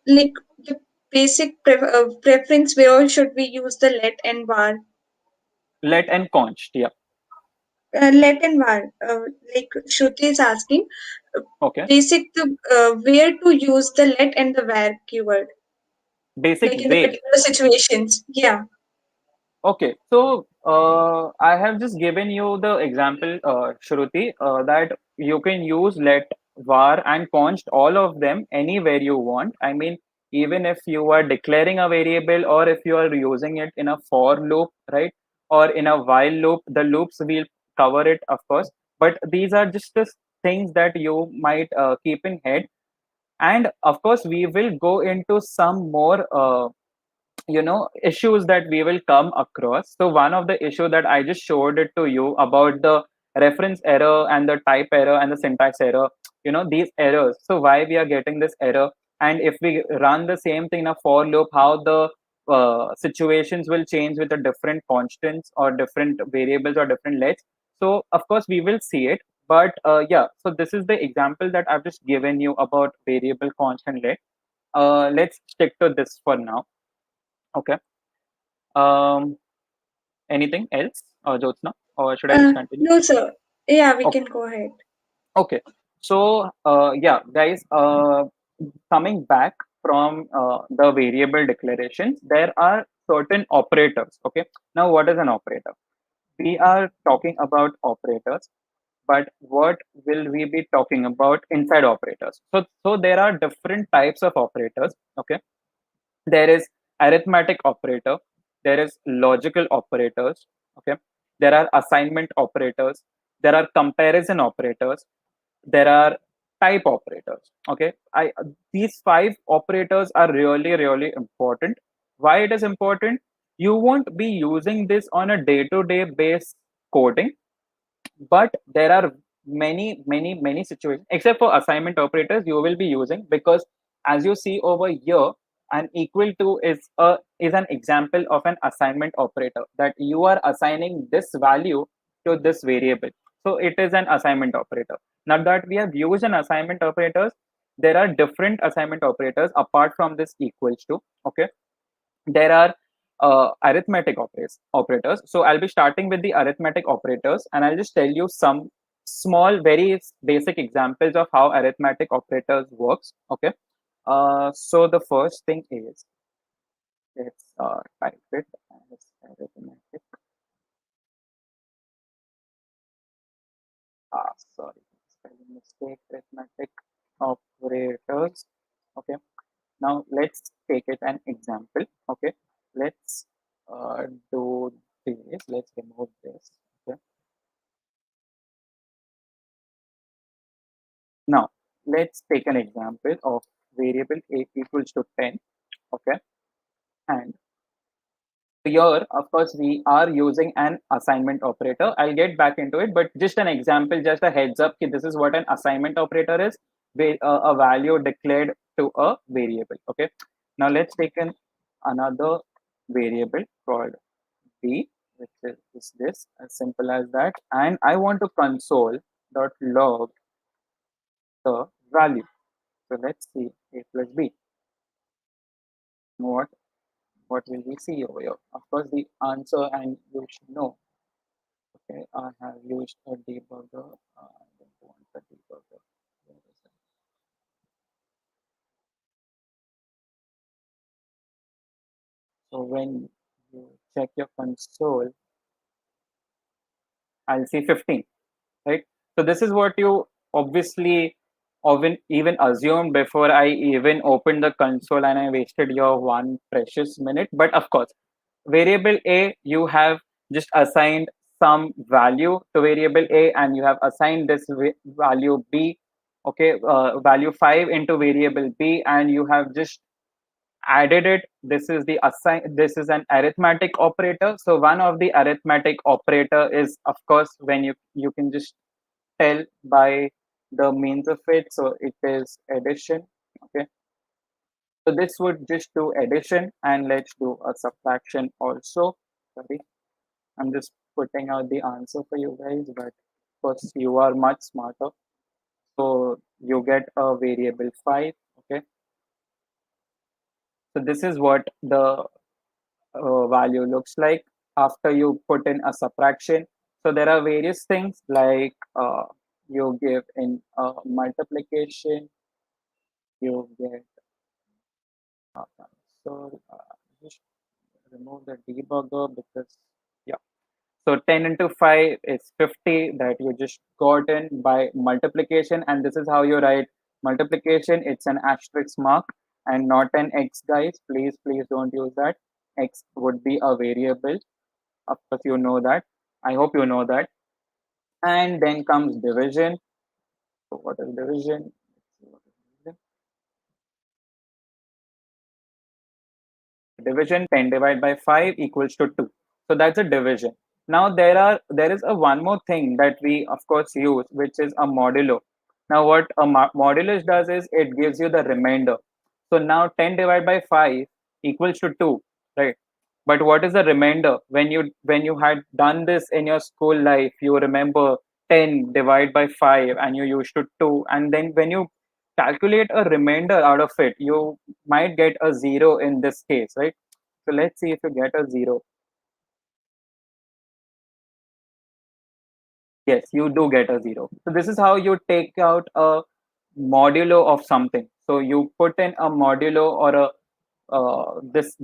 like the basic preference, where should we use the let and var? let and const. Yeah, Let and var, like Shruti is asking, uh, okay. basic the where to use the let and the var keyword, Basic like in the way. particular situations. Yeah. Okay, so I have just given you the example, Shruti, that you can use let, var, and const, all of them anywhere you want. I mean, even if you are declaring a variable or if you are using it in a for loop, right, or in a while loop, the loops will cover it, of course. But these are just the things that you might keep in head. And of course, we will go into some more. Issues that we will come across. So one of the issue that I just showed it to you about the reference error and the type error and the syntax error, these errors. So why we are getting this error, and if we run the same thing in a for loop, how the situations will change with the different constants or different variables or different lets. So of course we will see it, but yeah, so this is the example that I've just given you about variable, constant, let. Let's stick to this for now. Okay. Um, Anything else, Jyotsna, or should I just continue? No, sir. Yeah, we Okay. can go ahead. Okay. So, yeah, guys, coming back from the variable declarations, there are certain operators. Okay. Now, what is an operator? We are talking about operators, but what will we be talking about inside operators? So there are different types of operators. Okay. There is arithmetic operator, there is logical operators, okay, there are assignment operators, there are comparison operators, there are type operators. Okay, I these five operators are really really important. Why it is important? You won't be using this on a day to day base coding, but there are many situations, except for assignment operators, you will be using, because as you see over here, an equal to is an example of an assignment operator, that you are assigning this value to this variable. So it is an assignment operator. Now that we have used an assignment operators, there are different assignment operators apart from this equals to. Okay, there are arithmetic operators. So I'll be starting with the arithmetic operators, and I'll just tell you some small, very basic examples of how arithmetic operators works. Okay. So the first thing is, let's type it as arithmetic. Sorry, spelling mistake. Arithmetic operators. Okay. Now let's take it an example. Okay, let's do this. Let's remove this. Okay. Now let's take an example of variable a equals to 10. Okay, and here, of course, we are using an assignment operator. I'll get back into it, but just an example, just a heads up, this is what an assignment operator is. A value declared to a variable. Okay. Now let's take another variable called b, which is this, as simple as that. And I want to console dot log the value. So let's see a plus b. What what will we see over here? Of course, the answer, and you should know. Okay, I have used a debugger. I don't want the debugger. Where is it? So when you check your console, I'll see 15, right? So this is what you obviously even assumed before I even opened the console, and I wasted your one precious minute. But of course, variable A, you have just assigned some value to variable A, and you have assigned this value B, okay, value 5 into variable B, and you have just added it. This is the assign, this is an arithmetic operator. So one of the arithmetic operator is, of course, when you can just tell by the means of it. So it is addition. Okay, so this would just do addition, and let's do a subtraction also. Sorry, I'm just putting out the answer for you guys, but of course you are much smarter. So you get a variable 5. Okay, so this is what the value looks like after you put in a subtraction. So there are various things like you give in multiplication, you get so just remove the debugger because yeah. So 10 into 5 is 50 that you just got in by multiplication, and this is how you write multiplication. It's an asterisk mark and not an x, guys. Please don't use that. X would be a variable. Of course, you know that. I hope you know that. And then comes division. So what is division? Division 10 divided by 5 equals to 2. So that's a division. Now there is a one more thing that we of course use, which is a modulo. Now what a modulus does is it gives you the remainder. So now 10 divided by 5 equals to 2, right? But what is the remainder? When you had done this in your school life, you remember 10 divided by 5 and you used to 2, and then when you calculate a remainder out of it, you might get a 0 in this case, right? So let's see if you get a 0. Yes, you do get a 0. So this is how you take out a modulo of something. So you put in a modulo or a this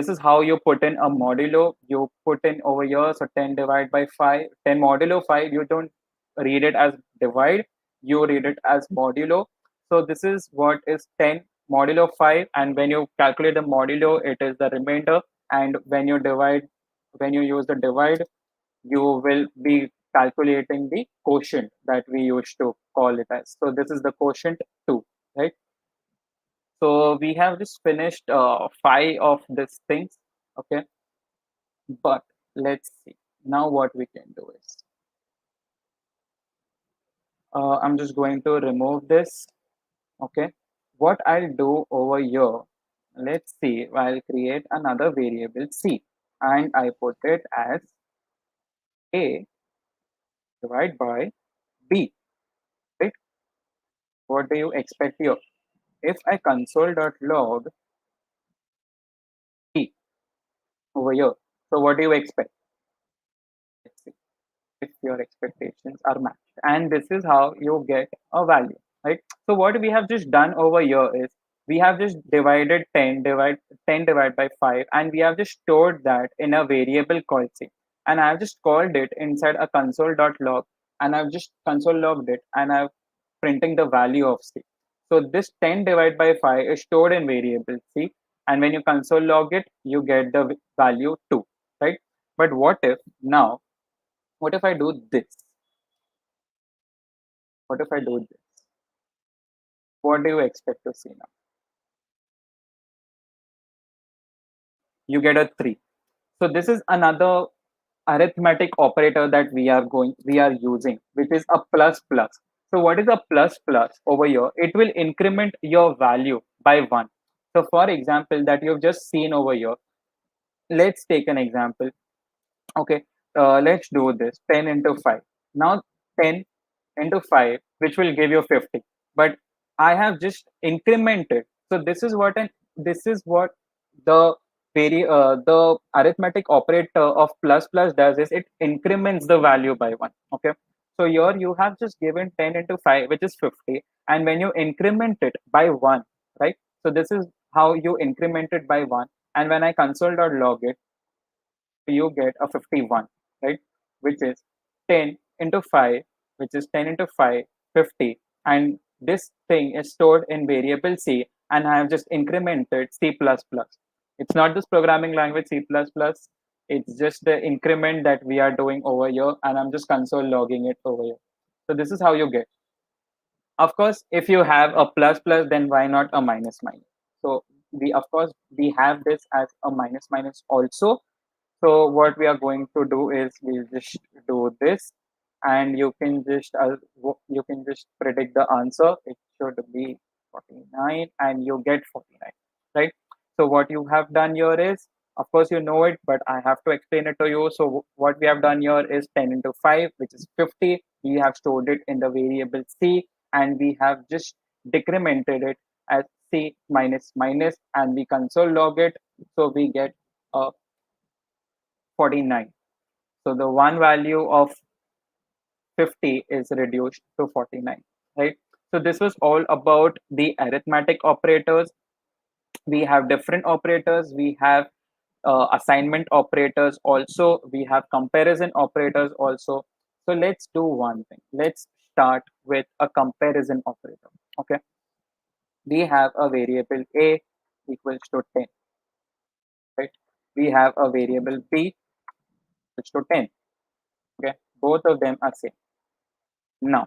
is how you put in a modulo. You put in over here, so 10 divided by 5, 10 modulo 5, you don't read it as divide, you read it as modulo. So this is what is 10 modulo 5, and when you calculate the modulo, it is the remainder. And when you use the divide, you will be calculating the quotient that we used to call it as. So this is the quotient 2, right? So we have just finished 5 of these things, okay? But let's see. Now what we can do is, I'm just going to remove this, okay? What I'll do over here, let's see, I'll create another variable C, and I put it as A divided by B, right? What do you expect here? If I console.log B over here, so what do you expect? Let's see if your expectations are matched. And this is how you get a value, right? So what we have just done over here is we have just divided 10 divided by 5, and we have just stored that in a variable called C. And I've just called it inside a console.log, and I've just console logged it, and I've printing the value of C. So this 10 divided by 5 is stored in variable C, and when you console log it, you get the value 2, right? But what if I do this? What if I do this? What do you expect to see now? You get a 3. So this is another arithmetic operator that we are using, which is a plus plus. So what is a plus plus over here? It will increment your value by 1. So for example, that you've just seen over here, let's take an example. Okay, let's do this 10 into 5. Now 10 into 5, which will give you 50. But I have just incremented. So this is what the the arithmetic operator of plus plus does is it increments the value by 1. Okay, so here you have just given 10 into 5, which is 50, and when you increment it by 1, right? So this is how you increment it by 1, and when I console.log it, you get a 51, right? Which is 10 into 5, which is 10 into 5, 50. And this thing is stored in variable C, and I have just incremented C++. It's not this programming language C++, it's just the increment that we are doing over here, and I'm just console logging it over here. So this is how you get. Of course, if you have a plus plus, then why not a minus minus? So we, of course, we have this as a minus minus also. So what we are going to do is we'll just do this, and you can just predict the answer. It should be 49, and you get 49, right? So what you have done here is, of course, you know it, but I have to explain it to you. So what we have done here is 10 into 5, which is 50. We have stored it in the variable C, and we have just decremented it as C minus minus, and we console log it. So we get a 49. So the one value of 50 is reduced to 49, right? So this was all about the arithmetic operators. We have different operators. We have assignment operators also. We have comparison operators also. So let's do one thing. Let's start with a comparison operator. Okay. We have a variable A equals to 10, right? We have a variable B equals to 10. Okay. Both of them are same. Now,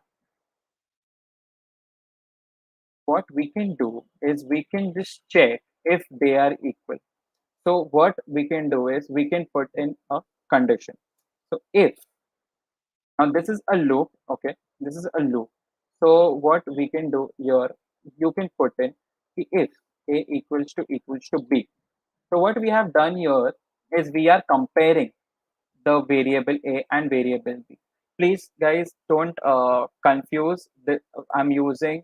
what we can do is we can just check if they are equal. So what we can do is we can put in a condition. So if, now this is a loop, okay, this is a loop. So what we can do here, you can put in the if A equals to B. So what we have done here is we are comparing the variable A and variable B. Please, guys, don't confuse. I'm using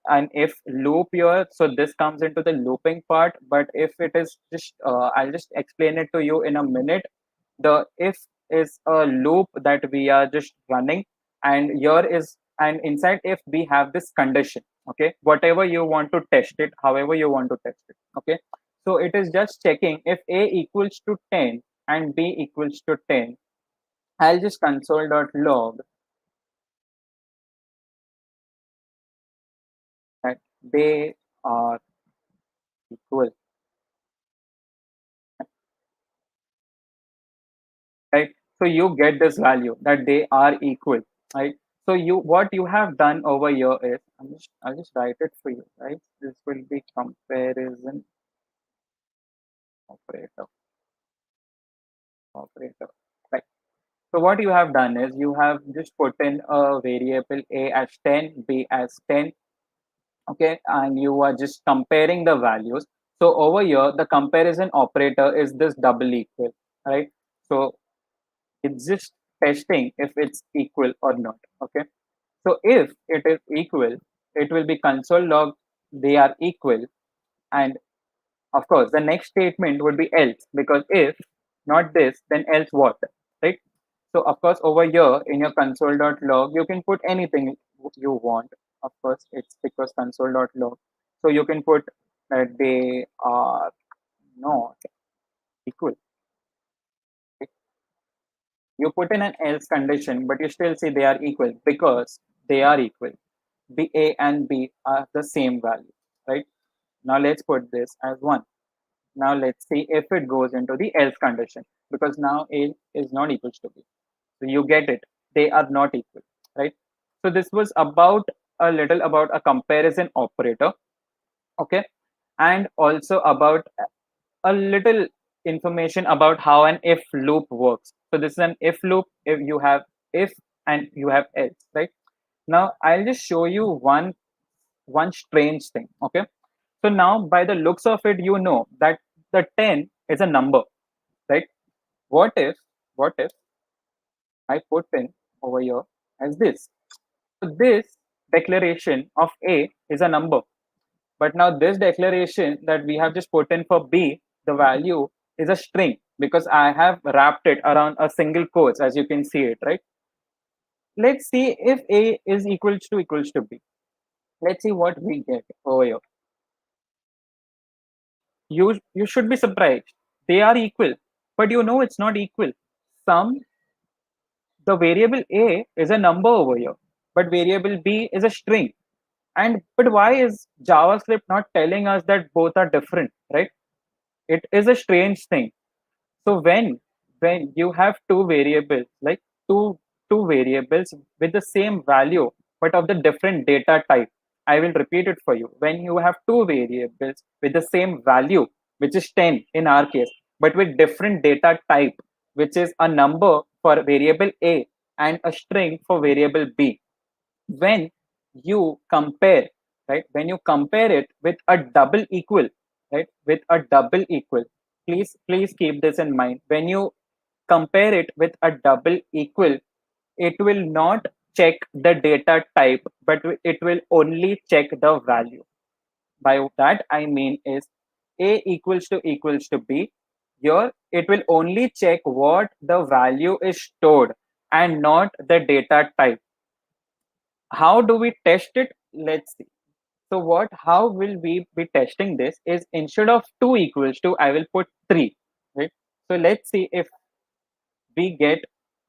an if loop here, so this comes into the looping part. But if it is just, I'll just explain it to you in a minute. The if is a loop that we are just running, and here is, and inside if we have this condition. Okay, whatever you want to test it, however you want to test it. Okay, so it is just checking if A equals to 10 and B equals to 10. I'll just console.log that they are equal, right? So you get this value that they are equal, right? So what you have done over here is, I'll just write it for you, right? This will be comparison operator, right? So what you have done is you have just put in a variable A as 10, B as 10, okay, and you are just comparing the values. So over here, the comparison operator is this double equal, right? So it's just testing if it's equal or not, okay? So if it is equal, it will be console log they are equal, and of course the next statement would be else, because if not this, then else what, right? So of course over here in your console.log you can put anything you want. Of course it's because console.log, so you can put that they are not equal. You put in an else condition, but you still say they are equal because they are equal. The A and B are the same value, right? Now let's put this as 1. Now let's see if it goes into the else condition, because now A is not equal to B. So you get it. They are not equal, right? So this was about a little about a comparison operator, okay? And also about a little information about how an if loop works. So this is an if loop. If you have if and you have else, right? Now I'll just show you one strange thing. Okay. So now by the looks of it, you know that the 10 is a number, right? What if I put in over here as this? So this declaration of A is a number. But now this declaration that we have just put in for B, the value is a string because I have wrapped it around a single quotes, as you can see it, right? Let's see if A is equals to B. Let's see what we get over here. You should be surprised. They are equal, but you know it's not equal. Some The variable A is a number over here, but variable B is a string. And but why is JavaScript not telling us that both are different, right? It is a strange thing. So when you have two variables, like two two variables with the same value but of the different data type, I will repeat it for you. When you have two variables with the same value, which is 10 in our case, but with different data type, which is a number for variable A and a string for variable B, when you compare, right, when you compare it with a double equal, right, with a double equal, please keep this in mind. When you compare it with a double equal, it will not check the data type, but it will only check the value. By that I mean is A equals to B. Here it will only check what the value is stored and not the data type. How do we test it? Let's see. So how will we be testing this is, instead of 2 equals to, I will put 3, right? So let's see if we get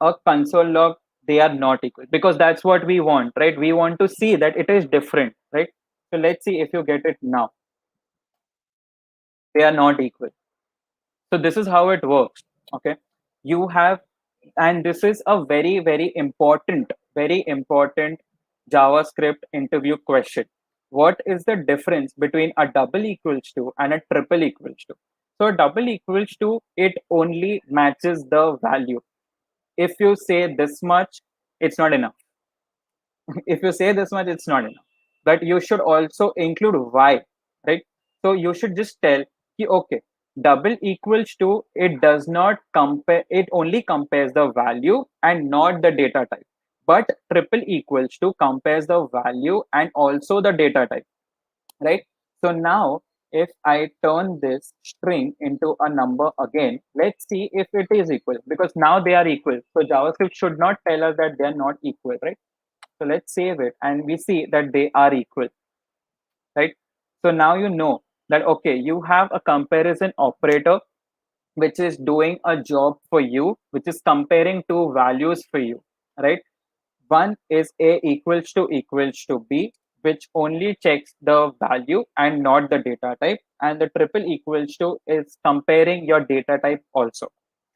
a console log. They are not equal, because that's what we want, right? We want to see that it is different, right? So let's see if you get it now. They are not equal. So this is how it works. Okay, you have, and this is a very important JavaScript interview question. What is the difference between a double equals to and a triple equals to? So a double equals to, it only matches the value. If you say this much, it's not enough. If you say this much, it's not enough, but you should also include why, right? So you should just tell okay, double equals to, it does not compare, it only compares the value and not the data type, but triple equals to compares the value and also the data type, right? So now if I turn this string into a number again, let's see if it is equal, because now they are equal. So JavaScript should not tell us that they are not equal, right? So let's save it and we see that they are equal, right? So now you know that, okay, you have a comparison operator which is doing a job for you, which is comparing two values for you, right? One is A equals to B, which only checks the value and not the data type. And the triple equals to is comparing your data type also.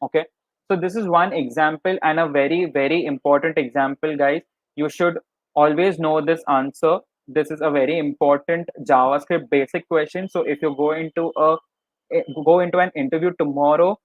Okay. So this is one example, and a very important example, guys. You should always know this answer. This is a very important JavaScript basic question. So if you go into an interview tomorrow,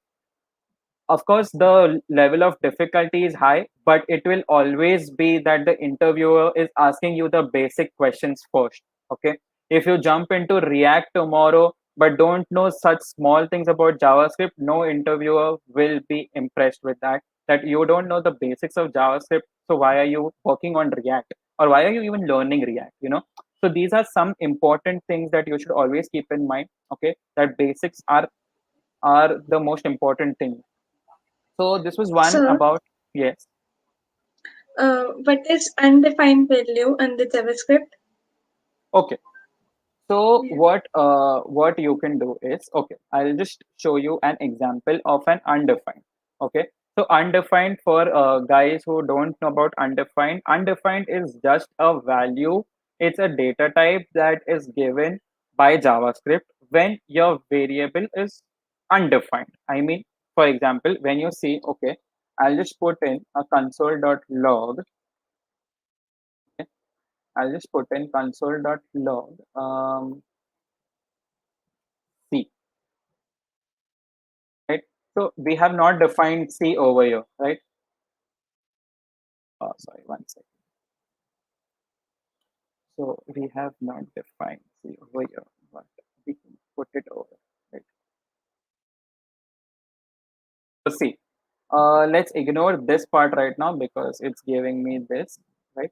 of course the level of difficulty is high, but it will always be that the interviewer is asking you the basic questions first. Okay, if you jump into React tomorrow but don't know such small things about JavaScript, no interviewer will be impressed with that you don't know the basics of JavaScript. So why are you working on React, or why are you even learning React, so these are some important things that you should always keep in mind. Okay, that basics are the most important thing. So this was one So, about, yes. what is undefined value in the JavaScript? Okay. So Yeah. what you can do is, okay, I'll just show you an example of an undefined. Okay. So undefined, for guys who don't know about undefined is just a value. It's a data type that is given by JavaScript when your variable is undefined. I mean, for example, when you see, okay, I'll just put in a console.log. I'll just put in console.log. C, right? So we have not defined C over here, right? Oh, sorry, one second. So we have not defined C over here, but we can put it over, right? So see, let's ignore this part right now because it's giving me this, right?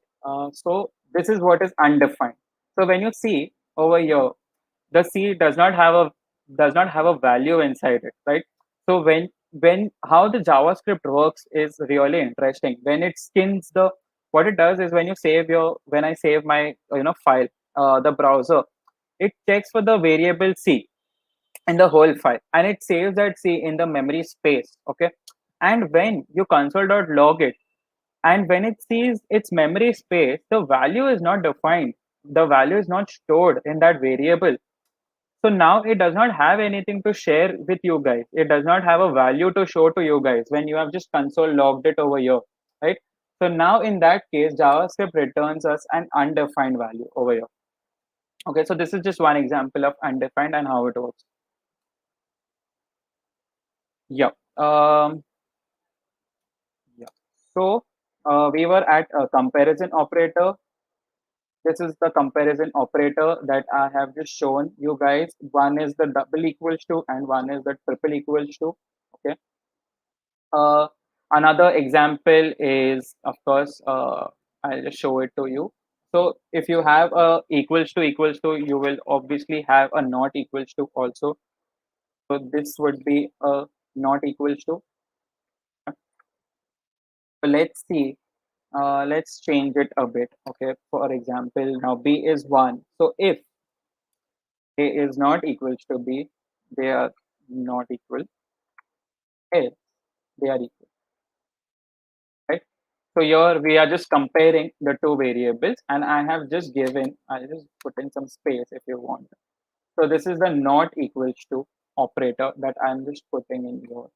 So this is what is undefined. So when you see over here, the C does not have a value inside it, right? So when how the JavaScript works is really interesting. When it skins the what it does is when I save my file, the browser, it checks for the variable C in the whole file, and it saves that C in the memory space. Okay, and when you console.log it, and when it sees its memory space, the value is not defined. The value is not stored in that variable. So now it does not have anything to share with you guys. It does not have a value to show to you guys when you have just console logged it over here, right? So now in that case, JavaScript returns us an undefined value over here. Okay, so this is just one example of undefined and how it works. Yeah. Yeah. So we were at a comparison operator. This is the comparison operator that I have just shown you guys. One is the double equals to and one is the triple equals to. Okay. Uh, Another example is, of course, I'll just show it to you. So if you have a equals to, you will obviously have a not equals to also. So this would be a not equals to. So let's see. Let's change it a bit. Okay. For example, now B is 1. So if A is not equals to B, they are not equal. Else they are equal. Right? So here we are just comparing the two variables, and I'll just put in some space if you want. So this is the not equals to operator that I'm just putting in here.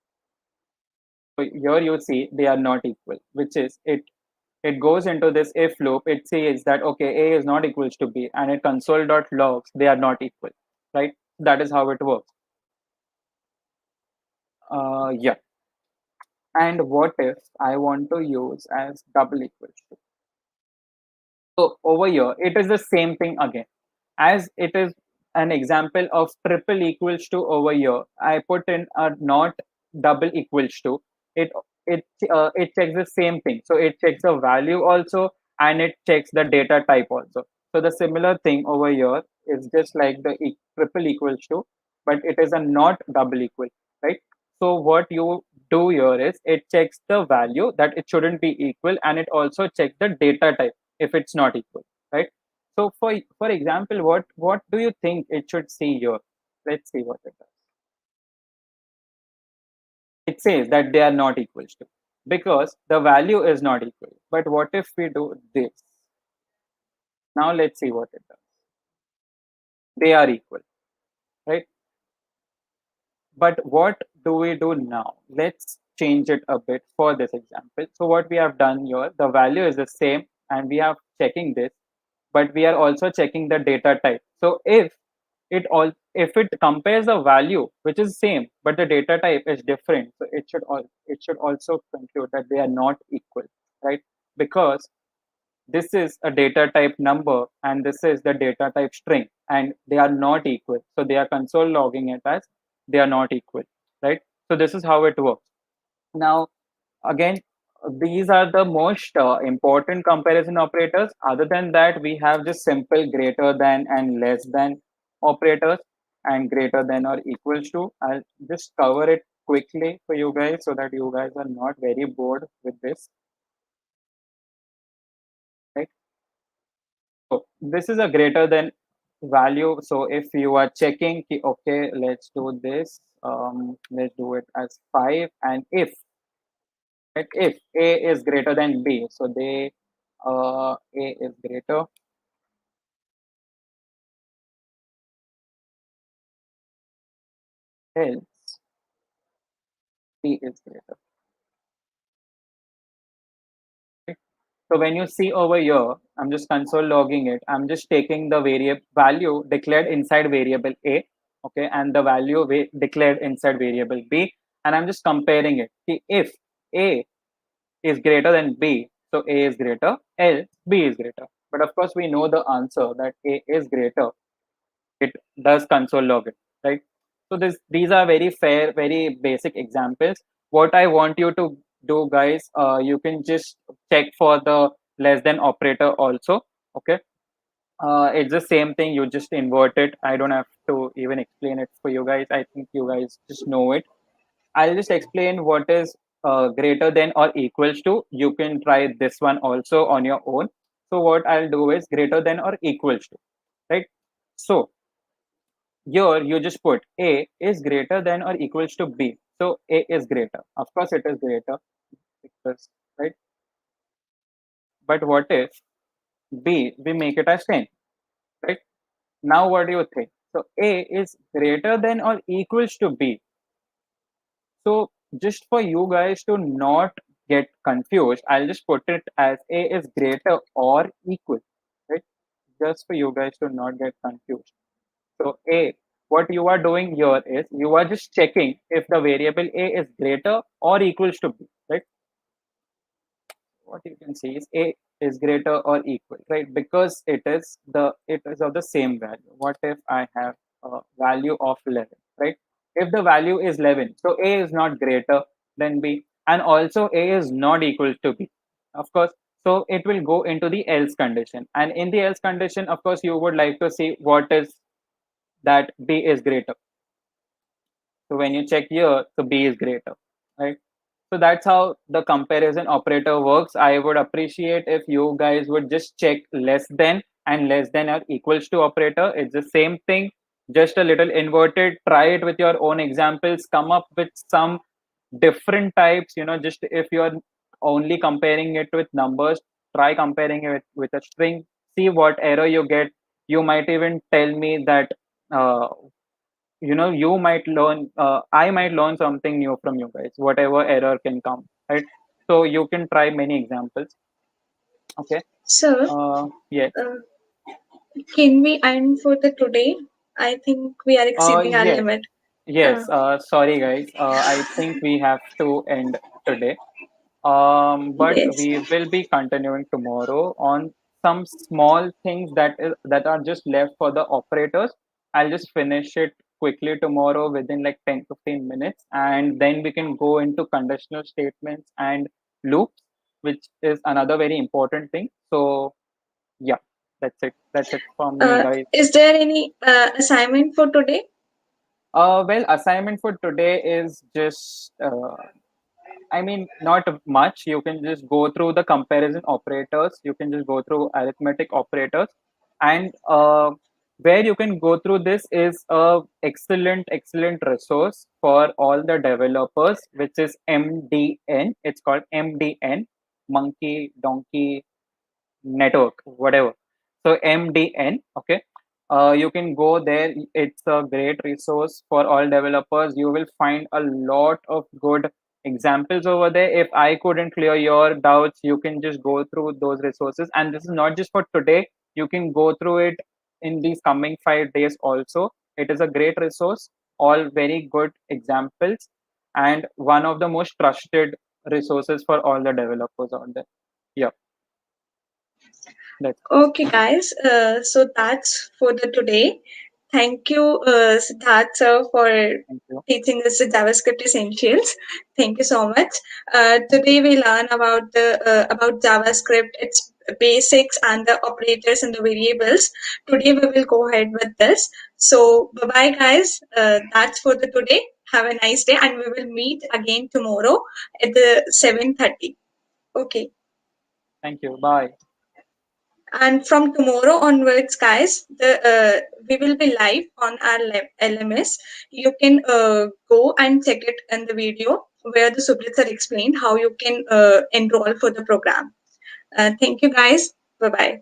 So here you see they are not equal, which is it goes into this if loop. It says that okay, A is not equals to B, and it console.logs they are not equal, right? That is how it works. Yeah. And what if I want to use as double equals to? So over here, it is the same thing again. As it is an example of triple equals to over here, I put in a not double equals to. It it checks the same thing. So it checks the value also, and it checks the data type also. So the similar thing over here is just like the triple equals to, but it is a not double equal, right? So what you do here is it checks the value that it shouldn't be equal, and it also checks the data type if it's not equal, right? So for example, what do you think it should see here? Let's see what it does. It says that they are not equals to because the value is not equal. But what if we do this? Now let's see what it does. They are equal, right? But what do we do now? Let's change it a bit for this example. So what we have done here, the value is the same and we are checking this, but we are also checking the data type. So if it compares the value which is same but the data type is different, so it should also conclude that they are not equal, right? Because this is a data type number and this is the data type string and they are not equal, so they are console logging it as they are not equal, right? So this is how it works. Now again, these are the most important comparison operators. Other than that, we have just simple greater than and less than operators, and greater than or equals to. I'll just cover it quickly for you guys so that you guys are not very bored with this, right? So this is a greater than value. So if you are checking, okay, let's do this. Let's do it as 5, and if right, if A is greater than B, so A is greater, else B is greater. Right? So when you see over here, I'm just console logging it. I'm just taking the variable value declared inside variable A, okay, and the value declared inside variable B, and I'm just comparing it. See, if A is greater than B, so A is greater, else B is greater. But of course, we know the answer that A is greater. It does console log it, right? So these are very fair, very basic examples. What I want you to do, guys, you can just check for the less than operator also. Okay, it's the same thing. You just invert it. I don't have to even explain it for you guys. I think you guys just know it. I'll just explain what is greater than or equals to. You can try this one also on your own. So what I'll do is greater than or equals to, right? So here you just put A is greater than or equals to B. So A is greater. Of course, it is greater because, right? But what if B, we make it as 10, right? Now what do you think? So A is greater than or equals to B. So just for you guys to not get confused, I'll just put it as A is greater or equal, right? Just for you guys to not get confused. So A, what you are doing here is you are just checking if the variable A is greater or equals to B, right? What you can see is A is greater or equal, right? Because it is of the same value. What if I have a value of 11, right? If the value is 11, so A is not greater than B, and also A is not equal to B, of course. So it will go into the else condition, and in the else condition, of course, you would like to see what is that B is greater. So when you check here, so B is greater, right? So that's how the comparison operator works. I would appreciate if you guys would just check less than and less than or equals to operator. It's the same thing, just a little inverted. Try it with your own examples. Come up with some different types. Just if you're only comparing it with numbers, try comparing it with a string. See what error you get. You might even tell me that uh, you might learn I might learn something new from you guys, whatever error can come, right? So you can try many examples. Okay. Sir, Yes. uh, can we end for the today? I think we are exceeding our Yes. limit. Uh, Yes. Sorry guys, I think we have to end today. But yes. we will be continuing tomorrow on some small things that are just left for the operators. I'll just finish it quickly tomorrow within like 10-15 minutes, and then we can go into conditional statements and loops, which is another very important thing. So yeah, that's it from me, guys. Is there any assignment for today? Well, assignment for today is just I mean, not much. You can just go through the comparison operators. You can just go through arithmetic operators, and where you can go through this is a excellent resource for all the developers, which is MDN. It's called MDN, Monkey Donkey Network, whatever. So MDN, okay. You can go there. It's a great resource for all developers. You will find a lot of good examples over there. If I couldn't clear your doubts, you can just go through those resources. And this is not just for today. You can go through it in these coming 5 days also. It is a great resource, all very good examples, and one of the most trusted resources for all the developers out there. Yeah, that's Okay, guys. So that's for the today. Thank you, Siddharth sir, for thank you. teaching us the JavaScript essentials. Thank you so much. Thank you. Today we learn about JavaScript, its basics, and the operators and the variables. Today we will go ahead with this. So bye bye, guys. That's for the today. Have a nice day, and we will meet again tomorrow at the 7:30. Okay. Thank you. Bye. And from tomorrow onwards, guys, the we will be live on our LMS. You can go and check it in the video where the Subrit sir explained how you can enroll for the program. Thank you, guys. Bye bye.